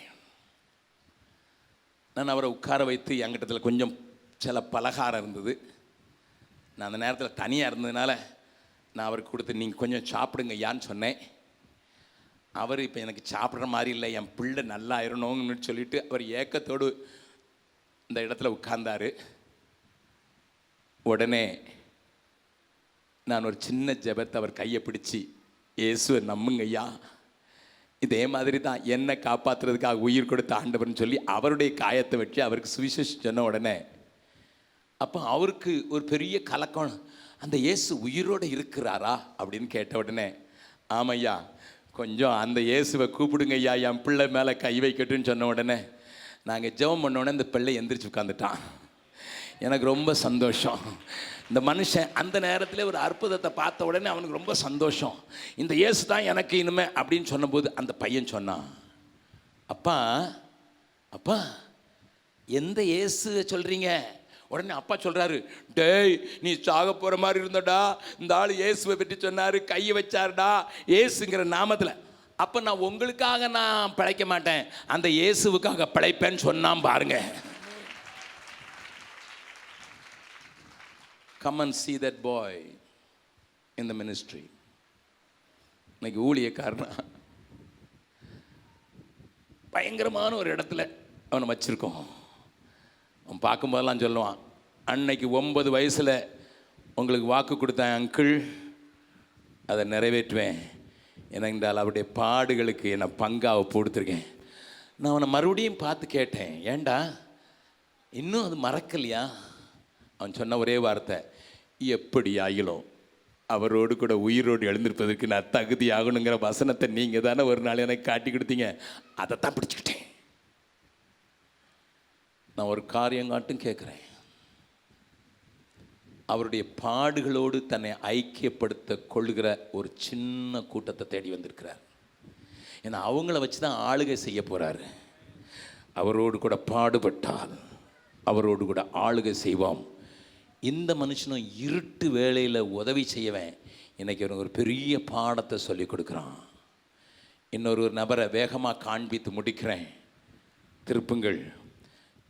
நான் அவரை உட்கார வைத்து என்கிட்டத்தில் கொஞ்சம் சில பலகாரம் இருந்தது. நான் அந்த நேரத்தில் தனியாக இருந்ததுனால நான் அவருக்கு கொடுத்து, நீங்கள் கொஞ்சம் சாப்பிடுங்க ஐயான்னு சொன்னேன். அவர் இப்போ எனக்கு சாப்பிட்ற மாதிரி இல்லை, என் பிள்ளை நல்லா ஆயிரணும்னு சொல்லிட்டு அவர் ஏக்கத்தோடு இந்த இடத்துல உட்கார்ந்தார். உடனே நான் ஒரு சின்ன ஜெபத்தை அவர் கையை பிடிச்சி, இயேசுவை நம்புங்க ஐயா, இதே மாதிரி தான் என்னை காப்பாற்றுறதுக்காக உயிர் கொடுத்த ஆண்டவர்னு சொல்லி அவருடைய காயத்தை வச்சு அவருக்கு சுவிசேஷம் சொன்ன உடனே அப்போ அவருக்கு ஒரு பெரிய கலக்கம், அந்த இயேசு உயிரோடு இருக்கிறாரா அப்படின்னு கேட்ட உடனே, ஆமையா, கொஞ்சம் அந்த இயேசுவை கூப்பிடுங்க ஐயா, என் பிள்ளை மேலே கை வைக்கட்டுன்னு சொன்ன உடனே நாங்கள் ஜெபம் பண்ண உடனே இந்த பிள்ளை எந்திரிச்சு உட்காந்துட்டான். எனக்கு ரொம்ப சந்தோஷம். இந்த மனுஷன் அந்த நேரத்தில் ஒரு அற்புதத்தை பார்த்த உடனே அவனுக்கு ரொம்ப சந்தோஷம். இந்த இயேசு தான் எனக்கு இனிமே அப்படின்னு சொன்னபோது அந்த பையன் சொன்னான், அப்பா அப்பா எந்த இயேசு சொல்கிறீங்க? உடனே அப்பா சொல்கிறாரு, டேய், நீ சாக போகிற மாதிரி இருந்தடா, இந்த ஆள் இயேசுவை பற்றி சொன்னார், கையை வச்சாருடா இயேசுங்கிற நாமத்தில். அப்போ நான் உங்களுக்காக நான் பிழைக்க மாட்டேன், அந்த இயேசுவுக்காக பிழைப்பேன்னு சொன்னான் பாருங்க. Come and see that boy in the ministry. இன்னைக்கு ஊழியக்காரனா பயங்கரமான ஒரு இடத்துல அவனை வச்சுருக்கோம். அவன் பார்க்கும்போதெல்லாம் சொல்லுவான், அன்னைக்கு 9 வயசில் உங்களுக்கு வாக்கு கொடுத்தேன் அங்கிள், அதை நிறைவேற்றுவேன். ஏனென்றால் அவருடைய பாடுகளுக்கு என்னை பங்காக கொடுத்துருக்கேன். நான் அவனை மறுபடியும் பார்த்து கேட்டேன், ஏண்டா இன்னும் அது மறக்கலையா? அவன் சொன்ன ஒரே வார்த்தை, எப்படி ஆகிலும் அவரோடு கூட உயிரோடு எழுந்திருப்பதற்கு நான் தகுதி ஆகணுங்கிற வசனத்தை நீங்கள் தானே ஒரு நாள் எனக்கு காட்டி கொடுத்தீங்க, அதைத்தான் பிடிச்சிக்கிட்டேன். நான் ஒரு காரியம் காட்டும் கேட்குறேன். அவருடைய பாடுகளோடு தன்னை ஐக்கியப்படுத்த கொள்ளுகிற ஒரு சின்ன கூட்டத்தை தேடி வந்திருக்கிறார். ஏன்னா அவங்கள வச்சு தான் ஆளுகை செய்ய போகிறாரு. அவரோடு கூட பாடுபட்டால் அவரோடு கூட ஆளுகை செய்வோம். இந்த மனுஷனும் இருட்டு வேளையில் உதவி செய்யவேன் இன்றைக்கி ஒரு பெரிய பாடத்தை சொல்லி கொடுக்குறான். இன்னொரு நபரை வேகமாக காண்பித்து முடிக்கிறேன். திருப்புங்கள்,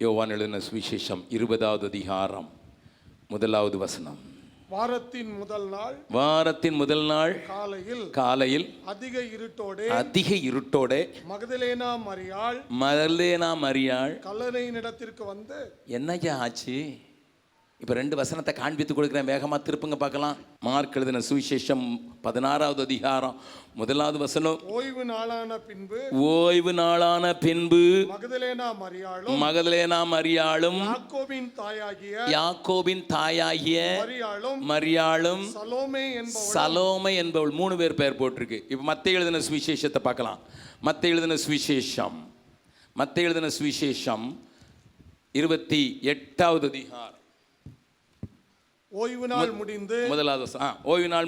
யோவான் எழுதின சுவிசேஷம் 20வது அதிகாரம் 1வது வசனம். வாரத்தின் முதல் நாள் காலையில் அதிக இருட்டோடே மகதலேனா மரியாள் கல்லறையினிடத்திற்கு வந்து, என்னையா ஆச்சு? இப்போ 2 வசனத்தை காண்பித்து கொடுக்குறேன், வேகமாக திருப்புங்க பார்க்கலாம். மார்க் எழுதின சுவிசேஷம் 16வது அதிகாரம் 1வது வசனம். ஓய்வு நாளான பின்பு மகதலேனா மரியாளும் யாக்கோபின் தாயாகிய மரியாளும் சலோமை என்பவள் 3 பேர் பெயர் போட்டிருக்கு. இப்போ மத்தேயு எழுதின சுவிசேஷத்தை பார்க்கலாம். மத்தேயு எழுதின சுவிசேஷம் 28வது அதிகாரம். ஓய்வு நாள்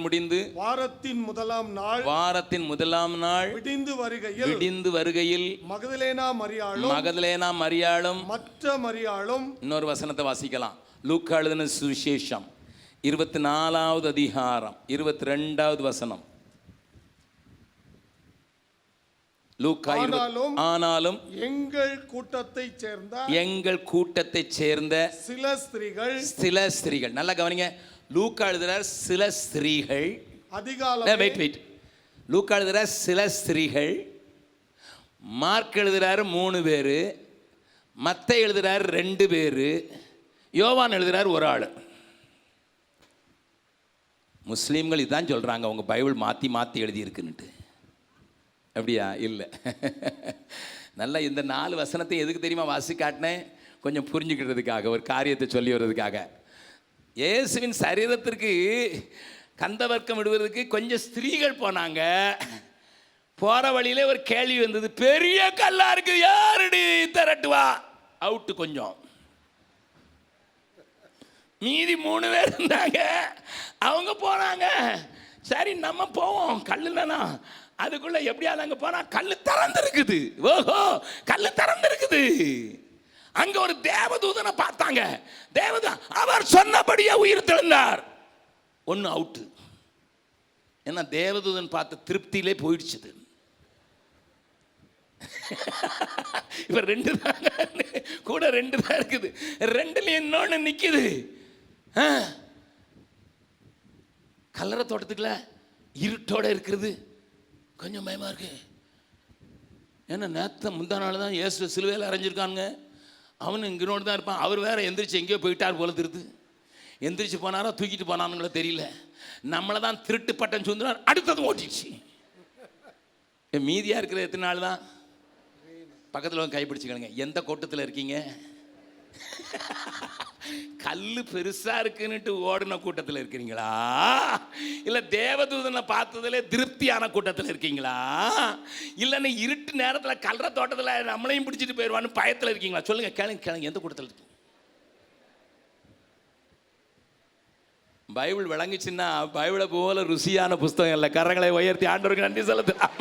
முடிந்து வாரத்தின் முதலாம் நாள் விடிந்து வருகையில் மகதலேனா மரியாளும் மற்ற மரியாளும். இன்னொரு வசனத்தை வாசிக்கலாம். லூக்கா எழுதின சுவிசேஷம் 24வது அதிகாரம் 22வது வசனம். ஆனாலும் எங்கள் கூட்டத்தைச் சேர்ந்த சில ஸ்திரீகள், நல்லா கவனிங்க. லூக்கா எழுதுறார் சில ஸ்திரீகள், லூக்கா எழுதுறார் சில ஸ்திரீகள், மார்க் எழுதுறாரு 3 பேர், மத்தேயு எழுதுறாரு 2 பேர், யோவான் எழுதுறாரு ஒரு ஆள். முஸ்லீம்கள் இதுதான் சொல்றாங்க, அவங்க பைபிள் மாற்றி எழுதியிருக்குன்னுட்டு. அப்படியா? இல்லை. நல்லா இந்த 4 வசனத்தை எதுக்கு தெரியுமா வாசி காட்டினேன்? கொஞ்சம் புரிஞ்சுக்கிறதுக்காக, ஒரு காரியத்தை சொல்லி வர்றதுக்காக. இயேசுவின் சரீரத்திற்கு கந்தவர்க்கம் விடுவதற்கு கொஞ்சம் ஸ்திரீகள் போனாங்க. போகிற வழியிலே ஒரு கேள்வி வந்தது, பெரிய கல்லா இருக்கு, யாருடி திரட்டுவா? அவுட்டு கொஞ்சம். மீதி 3 பேர் இருந்தாங்க, அவங்க போனாங்க. சரி நம்ம போவோம், கல்லுலனா. அதுக்குள்ள எப்படியாவது அங்கே போனால் கல் திறந்துருக்குது. ஓஹோ, கல் திறந்துருக்குது. அங்கே ஒரு தேவதூதனை பார்த்தாங்க. தேவதூதன் அவர் சொன்னபடியே உயிர் தெழுந்தார். ஒன்று அவுட்டு. ஏன்னா தேவதூதன் பார்த்த திருப்தியிலே போயிடுச்சுது. இப்போ 2 தான் கூட, 2 தான் இருக்குது. 2ல இன்னொன்று நிற்குது. கல்லறை தோட்டத்துக்குள்ள இருட்டோட இருக்கிறது கொஞ்சம் பயமாக இருக்கு. ஏன்னா நேற்று முந்தா நாள் தான் இயேசு சிலுவையில் அரைஞ்சிருக்காங்க. அவனு இங்கனோடு தான் இருப்பான். அவர் வேற எந்திரிச்சு எங்கேயோ போயிட்டார் போல தெரியுது. எந்திரிச்சு போனாரோ தூக்கிட்டு போனானுங்களோ தெரியல. நம்மளை தான் திருட்டு பட்டம் சுந்தரார், அடுத்தது ஓட்டிடுச்சு. மீதியாக இருக்கிற எத்தனை நாள் தான் பக்கத்தில் வந்து கைப்பிடிச்சுக்கணுங்க. எந்த கூட்டத்தில் இருக்கீங்க? கல் பெருசாக இருக்குன்னுட்டு ஓடின கூட்டத்தில் இருக்கிறீங்களா, இல்லை தேவதூதனை பார்த்ததுல திருப்தியான கூட்டத்தில் இருக்கீங்களா, இல்லைன்னு இருட்டு நேரத்தில் கல்ற தோட்டத்தில் நம்மளையும் பிடிச்சிட்டு போயிடுவான்னு பயத்தில் இருக்கீங்களா? சொல்லுங்க, கேளுங்க எந்த கூட்டத்தில் இருக்கீங்க? பைபிள் விளங்குச்சுன்னா பைபிளை போல ருசியான புஸ்தகம் இல்லை. கரங்களை உயர்த்தி ஆண்டவருக்கு நன்றி செலுத்தலாம்.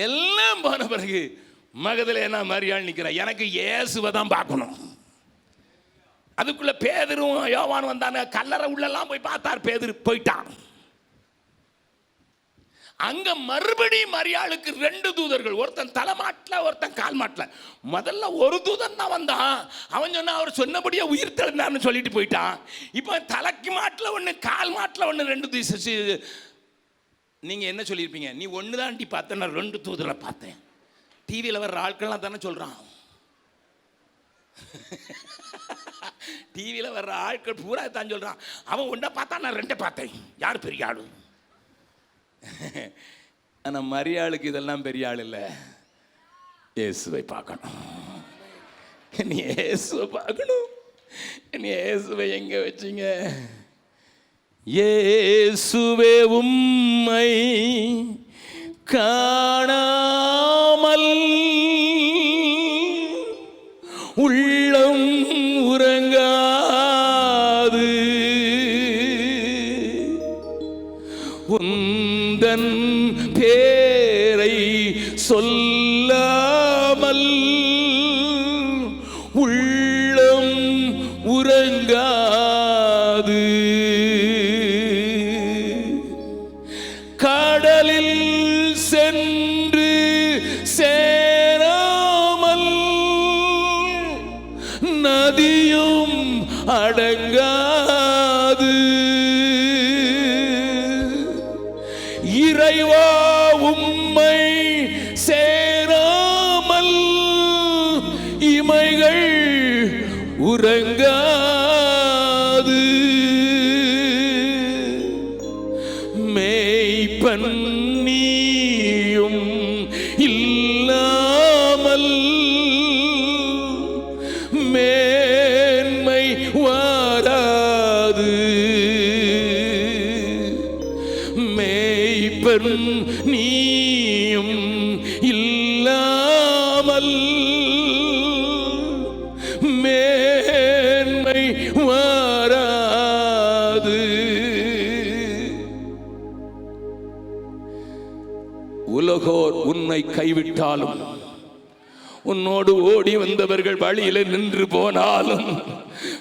எல்லாம் போன பிறகு மகதலேனா மரியாள் நிற்கிறா. எனக்கு இயேசுவை தான் பார்க்கணும். அதுக்குள்ள பேதுரும் யோவான் வந்தாங்க. கல்லறை உள்ளெல்லாம் போய் பார்த்தார். பேதுரு போயிட்டான். அங்க மறுபடியும் மரியாளுக்கு 2 தூதர்கள், ஒருத்தன் தலைமாட்டில் ஒருத்தன் கால் மாட்டில். முதல்ல ஒரு தூதன் தான் வந்தான். அவன் சொன்னா அவர் சொன்னபடியே உயிர் தெழுந்தார்னு சொல்லிட்டு போயிட்டான். இப்போ தலைக்கு மாட்டில் ஒன்று, கால் மாட்டில் ஒன்று, 2 தூதர். நீங்க என்ன சொல்லியிருப்பீங்க? நீ ஒன்று தாண்டி பார்த்தேன், நான் 2 தூதரை பார்த்தேன். டிவியில் வர்ற ஆட்கள்லாம் தானே சொல்கிறான். டிவியில் வர்ற ஆட்கள் பூரா தான் சொல்கிறான். அவன் ஒன்றை பார்த்தா நான் ரெண்டை பார்த்தேன், யார் பெரிய ஆளு? ஆனால் மரியாளுக்கு இதெல்லாம் பெரிய ஆள் இல்லை. இயேசுவை பார்க்கணும். நீ இயேசுவை பார்க்கணும். நீ இயேசுவை எங்கே வச்சிங்க? இயேசுவே உம்மை காணாமல் உள்ளம் உறங்காது, உந்தன் பேரை சொல்லாமல் உள்ளம் உறங்காது, கடலில் சென்று சேராமல் நதியும் அடங்காது, இறைவா உம்மை சேராமல் இமைகள் உறங்காது, மேய்ப்பன் நீயும் இல்லாமல் மேன்மை வாராது, மேய்ப்பன் நீயும் இல்லாமல் மேன்மை வாராது. உலகோர் உன்னை கைவிட்டாலும், உன்னோடு ஓடி வந்தவர்கள் வழியிலே நின்று போனாலும்,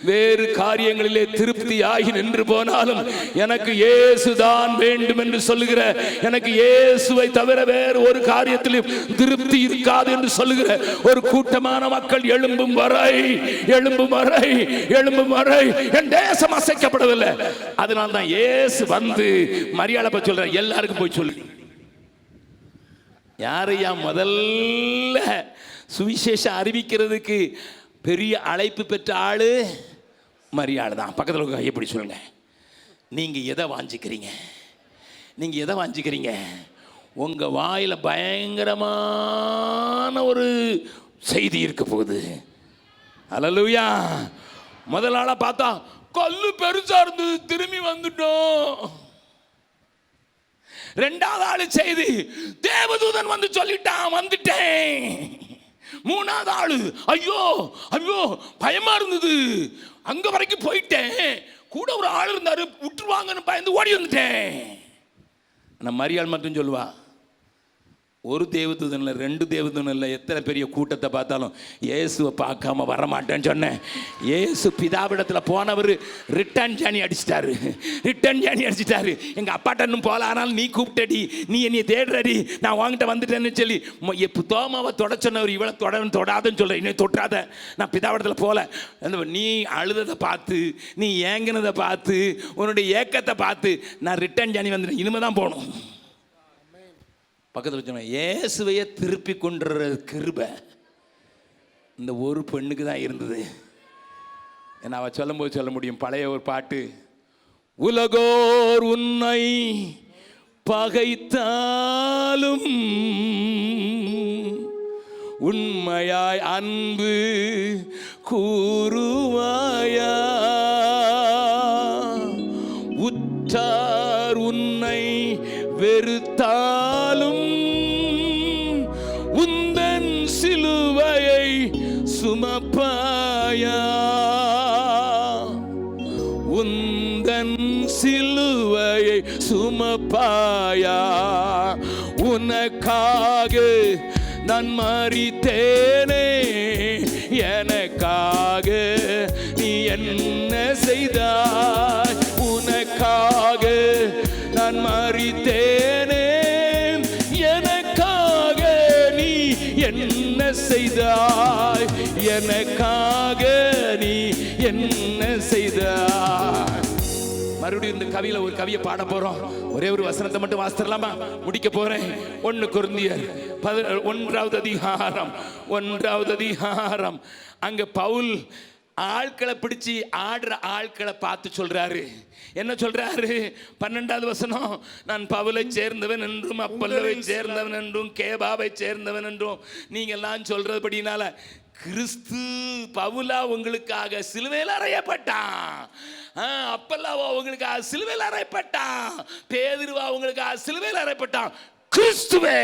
வேறு காரியங்களிலே திருப்தியாகி நின்று போனாலும், எனக்கு இயேசுதான் வேண்டும் என்று சொல்லுகிற, எனக்கு இயேசுவை தவிர வேறு ஒரு காரியத்திலும் திருப்தி இருக்காது என்று சொல்லுகிற ஒரு கூட்டமான மக்கள் எழும்பும் வரை என் தேசம் அசைக்கப்படவில்லை. அதனால தான் இயேசு வந்து மரியாதை பற்றி சொல்ற, எல்லாருக்கும் போய் சொல்லு. யாரையா முதல்ல சுவிசேஷம் அறிவிக்கிறதுக்கு பெரிய அழைப்பு பெற்ற ஆளு? மரியாதை தான். பக்கத்தில் எப்படி சொல்லுங்க, நீங்க எதை வாஞ்சிக்கிறீங்க? நீங்க எதை வாஞ்சிக்கிறீங்க? உங்க வாயில பயங்கரமான ஒரு செய்தி இருக்க போகுது. அல்லேலூயா. முதல் ஆளா பார்த்தா கல்லு பெருசா இருந்தது, திரும்பி வந்துட்டோம். ரெண்டாவது ஆளு செய்தி, தேவதூதன் வந்து சொல்லிட்டான், வந்துட்டேன். மூணாவது ஆளு, ஐயோ ஐயோ பயமா இருந்தது, அங்க வரைக்கும் போயிட்டேன், கூட ஒரு ஆள் இருந்தாரு, விட்டுருவாங்கன்னு பயந்து ஓடி வந்துட்டேன். மரியாள் மட்டும் சொல்லுவா, ஒரு தேவதூதன் இல்லை, ரெண்டு தேவதூதன் இல்லை, எத்தனை பெரிய கூட்டத்தை பார்த்தாலும் இயேசுவை பார்க்காம வரமாட்டேன்னு சொன்னேன். இயேசு பிதாவிடத்தில் போனவர் ரிட்டர்ன் ஜானி அடிச்சிட்டாரு. எங்கள் அப்பாட்ட இன்னும் போகல, ஆனாலும் நீ கூப்பிட்டடி, நீ என்னை தேடுறடி, நான் வாங்கிட்ட வந்துட்டேன்னு சொல்லி தோமாவை தொட சொன்னவர் இவளை தொடாதுன்னு சொல்ல, இன்னும் தொட்டாத, நான் பிதாவிடத்தில் போகல. நீ அழுததை பார்த்து, நீ ஏங்கினதை பார்த்து, உன்னுடைய ஏக்கத்தை பார்த்து நான் ரிட்டர்ன் ஜானி வந்துட்டேன், இனிமே தான் போகணும். பக்கத்தில் சொன்ன இயேசுவையே திருப்பி கொண்டுற கிருபை இந்த ஒரு பெண்ணுக்கு தான் இருந்தது. ஏன்னா அவ சொல்லும்போது சொல்ல முடியும். பழைய ஒரு பாட்டு, உலகோர் உன்னை பகைத்தாலும் உண்மையாய் அன்பு கூறுவாயா, உற்றார் உன்னை வெறுத்தாலும் உந்தன் சிலுவையை சுமப்பாயா, உந்தன் சிலுவையை சுமப்பாயா, உனக்காக நான் மரித்தேனே, எனக்காக நீ என்ன செய்தாய், உனக்காக நான் மரித்தேனே, எனக்காக நீ என்ன செய்தாய், எனக்காக நீ என்ன செய்தாய். மறுபடியும் இந்த கவியில ஒரு கவியை பாட போறோம். ஒரே ஒரு வசனத்தை மட்டும் வாசித்தரலாமா? முடிக்க போறேன். 1 கொரிந்தியர் 1வது அதிகாரம். அங்க பவுல் ஆட்களை பிடிச்சி ஆடுற ஆட்களை பார்த்து சொல்றாரு. என்ன சொல்றாரு? 12வது வசனம். நான் பவுலை சேர்ந்தவன் என்றும் அப்பல்லவை சேர்ந்தவன் என்றும் கேபாவை சேர்ந்தவன் என்றும் நீங்க எல்லாம் சொல்றதுபடினால கிறிஸ்து பவுலா உங்களுக்காக சிலுவையில் அறையப்பட்டான், அப்பல்லாவா உங்களுக்காக சிலுவையில் அறையப்பட்டான், பேதுருவா உங்களுக்காக சிலுவையில் அறையப்பட்டான். கிறிஸ்துவே.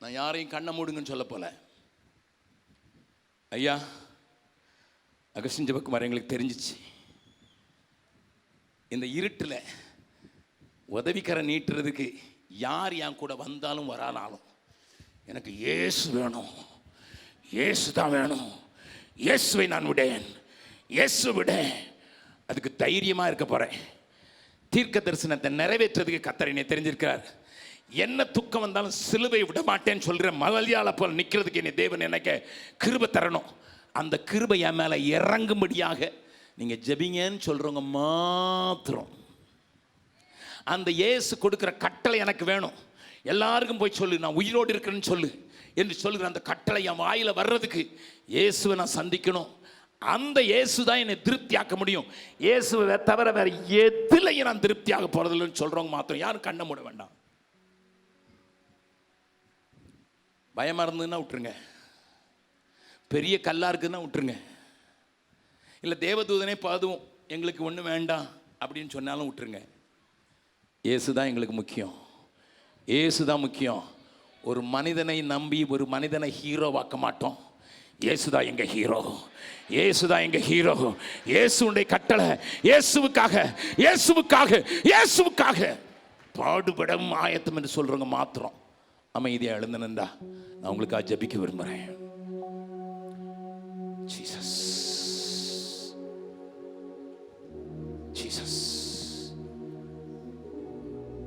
நான் யாரையும் கண்ணை மூடுங்கன்னு சொல்ல போல. ஐயா அகஸ்டின் ஜெபக்குமார் எங்களுக்கு தெரிஞ்சிச்சு, இந்த இருட்டில் உதவிக்கரை நீட்டுறதுக்கு யார் என் கூட வந்தாலும் வரானாலும் எனக்கு இயேசு வேணும், இயேசு தான் வேணும், இயேசுவை நான் விடேன், இயேசு விடேன். அதுக்கு தைரியமாக இருக்க போகிறேன். தீர்க்க தரிசனத்தை நிறைவேற்றுறதுக்கு கர்த்தர் என்னை தெரிஞ்சிருக்கிறார். என்ன துக்கம் வந்தாலும் சிலுவை விட மாட்டேன்னு சொல்கிற மலையாள போல் நிற்கிறதுக்கு என்னை தேவன் எனக்கு கிருபை தரணும். அந்த கிருபை என் மேலே இறங்கும்படியாக நீங்கள் ஜெபிங்கன்னு சொல்கிறவங்க மாத்திரம் அந்த இயேசு கொடுக்குற கட்டளை எனக்கு வேணும். எல்லாருக்கும் போய் சொல்லு, நான் உயிரோடு இருக்கிறேன்னு சொல்லு என்று சொல்லுகிற அந்த கட்டளை என் வாயில் வர்றதுக்கு இயேசுவை நான் சந்திக்கணும். அந்த இயேசு தான் என்னை திருப்தியாக்க முடியும். இயேசுவை தவிர வேற எதுலையும் நான் திருப்தியாக போகிறதில்லைன்னு சொல்கிறவங்க மாத்திரம் யாரும் கண்ணை மூட வேண்டாம். பயமாக இருந்ததுன்னா விட்டுருங்க, பெரிய கல்லாக இருக்குதுன்னா விட்டுருங்க, இல்லை தேவதூதனே பாதுவும் எங்களுக்கு ஒன்றும் வேண்டாம் அப்படின்னு சொன்னாலும் விட்டுருங்க. இயேசு தான் எங்களுக்கு முக்கியம், இயேசு தான் முக்கியம். ஒரு மனிதனை நம்பி ஒரு மனிதனை ஹீரோவாக்க மாட்டோம். இயேசு தான் எங்க ஹீரோ, இயேசு தான் எங்க ஹீரோ. இயேசுடைய கட்டளை இயேசுவுக்காக, இயேசுவுக்காக, இயேசுவுக்காக பாடுபடவும் ஆயத்தம் என்று சொல்றவங்க மாத்திரம் அமைதியா எழுந்தனண்டா நான் உங்களுக்காக ஜெபிக்க விரும்புகிறேன். Jesus, Jesus.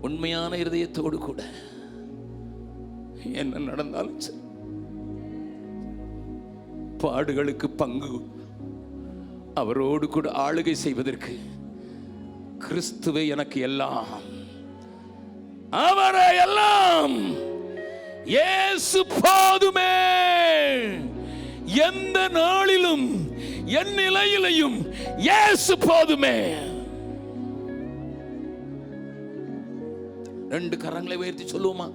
உண்மையான இருதயத்தோடு கூட என்ன நடந்தாலும் சரி, பாடுகளுக்கு பங்கு அவரோடு கூட ஆளுகை செய்வதற்கு கிறிஸ்துவே எனக்கு எல்லாம், அவரை எல்லாம், இயேசு போதுமே. எந்த நாளிலும் என் நிலையிலையும் இயேசு போதுமே. 2 கரங்களை உயர்த்தி சொல்லுவோமா?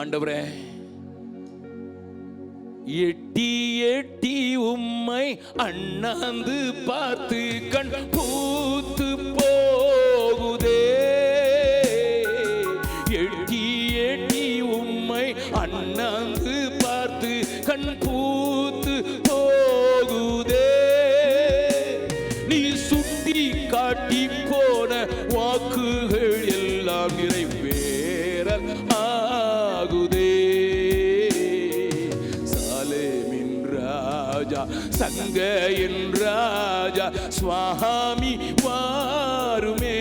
ஆண்டவரே, எட்டி எட்டி உம்மை அண்ணாந்து பார்த்து கண் பூத்து போகுதே. எட்டி எட்டி உம்மை அண்ணாந்து பார்த்து கண் பூத்து போகுதே. நீ சுட்டி காட்டி போன வாக்குகள் எல்லாம் நிறைவேற ஆகுதே. சாலேமின் ராஜா, சங்கையின் ராஜா, சுவாமி வாருமே.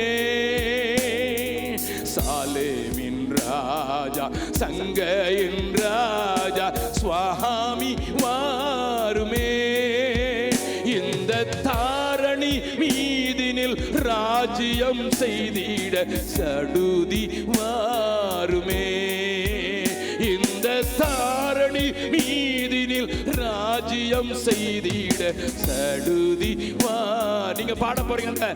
சாலேமின் ராஜா, சங்கையின் ராஜா, சுவாமி வாருமே. இந்த தாரணி மீதினில் ராஜ்யம் செய்திட சடுதி வாருமே. இந்த தாரணி மீதினில் ராஜ்யம் செய்திட சடுதி வா. நீங்க பாட போறீங்க.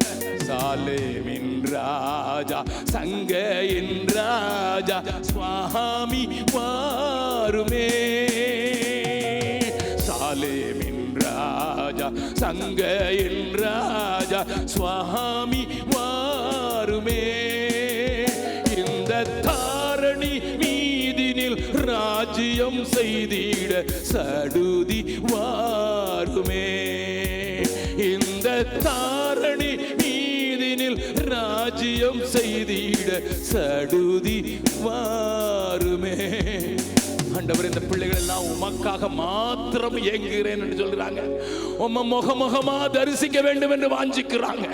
சாலேமின் ராஜா, சங்கையின் ராஜா, சுவாமி வாருமே. சாலேமின் ராஜா, சங்கையின் ராஜா, சுவாமி வாருமே. இந்த தாரணி மீதினில் ராஜ்யம் செய்திட சடுதி வாருமே. இந்த தாரணி மீதினில் ராஜ்யம் செய்திட சடுதி வாருமே. ஆண்டவர், இந்த பிள்ளைகள் எல்லாம் உமக்காக மாத்திரம் ஏங்குகிறேன் என்று சொல்றாங்க. உம்ம முகமுகமா தரிசிக்க வேண்டும் என்று வாஞ்சிக்கிறாங்க.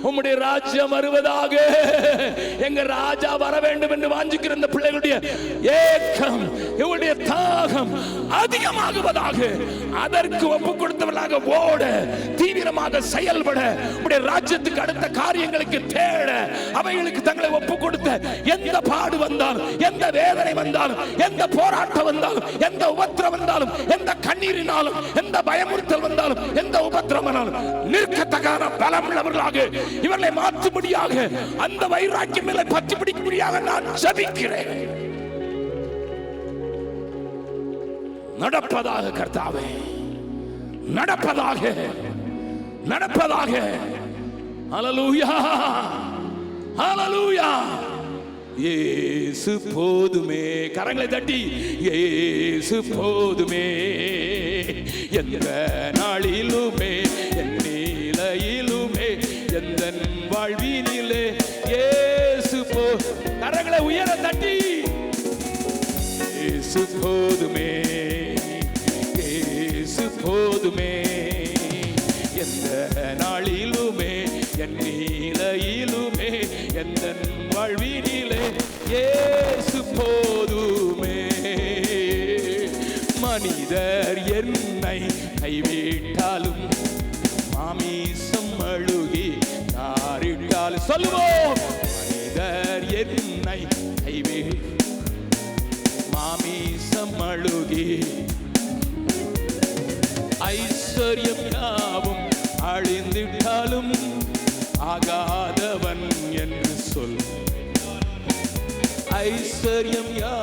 உம்முடைய ராஜ்யம் வருவதாக, எங்க ராஜா வர வேண்டும் என்று வாஞ்சிக்கிற இந்த பிள்ளைகளுடைய ஏக்கம், இவருடைய தாகம் அதிகமாகுவதாக, அதற்கு ஒப்பு கொடுத்தவர்களாக ஓட, தீவிரமாக செயல்பட, உம்முடைய ராஜ்யத்துக்கு அடுத்த காரியங்களுக்கு தேட, அவைகளுக்கு தங்களை ஒப்பு கொடுத்த, எந்த பாடு வந்தாலும், எந்த வேதனை வந்தாலும், எந்த போராட்டம் வந்தாலும், எந்த உபத்திரம் வந்தாலும், எந்த கண்ணீரினாலும், எந்த பயமுறுத்தல் வந்தாலும், எந்த உபத்திரமானாலும் நிற்கத்தகான பலம் உள்ளவர்களாக இவர்களை மாற்றும்படியாக, அந்த வைராக்கியம் மேலே பற்றி பிடிக்கும்படியாக நான் ஜெபிக்கிறேன். நடப்பதாக கர்த்தாவே, நடப்பதாக, நடப்பதாக. ஹல்லேலூயா, ஹல்லேலூயா. இயேசு போதுமே. கரங்களை தட்டி இயேசு போதுமே, எந்த நாளிலுமே, என் நிலையிலுமே, எந்த வாழ்வினிலே இயேசு கரங்களை உயர தட்டி இயேசு போதுமே, இயேசு போதுமே, எந்த நாளிலுமே, என் நிலையிலுமே, எந்த வாழ்வினிலே இயேசு போதுமே. மனிதர் என்னை கைவிட்டாலும், மாமிசம் அழுகி நாரிட்டாலும், சொல்லுவோம், மனிதர் என்னை மாமிசம் அழுகி, ஐஸ்வர்யம் யாவும் அழிந்திட்டாலும் ஆகாதவன் என்று சொல். ஐஸ்வர்யம் யா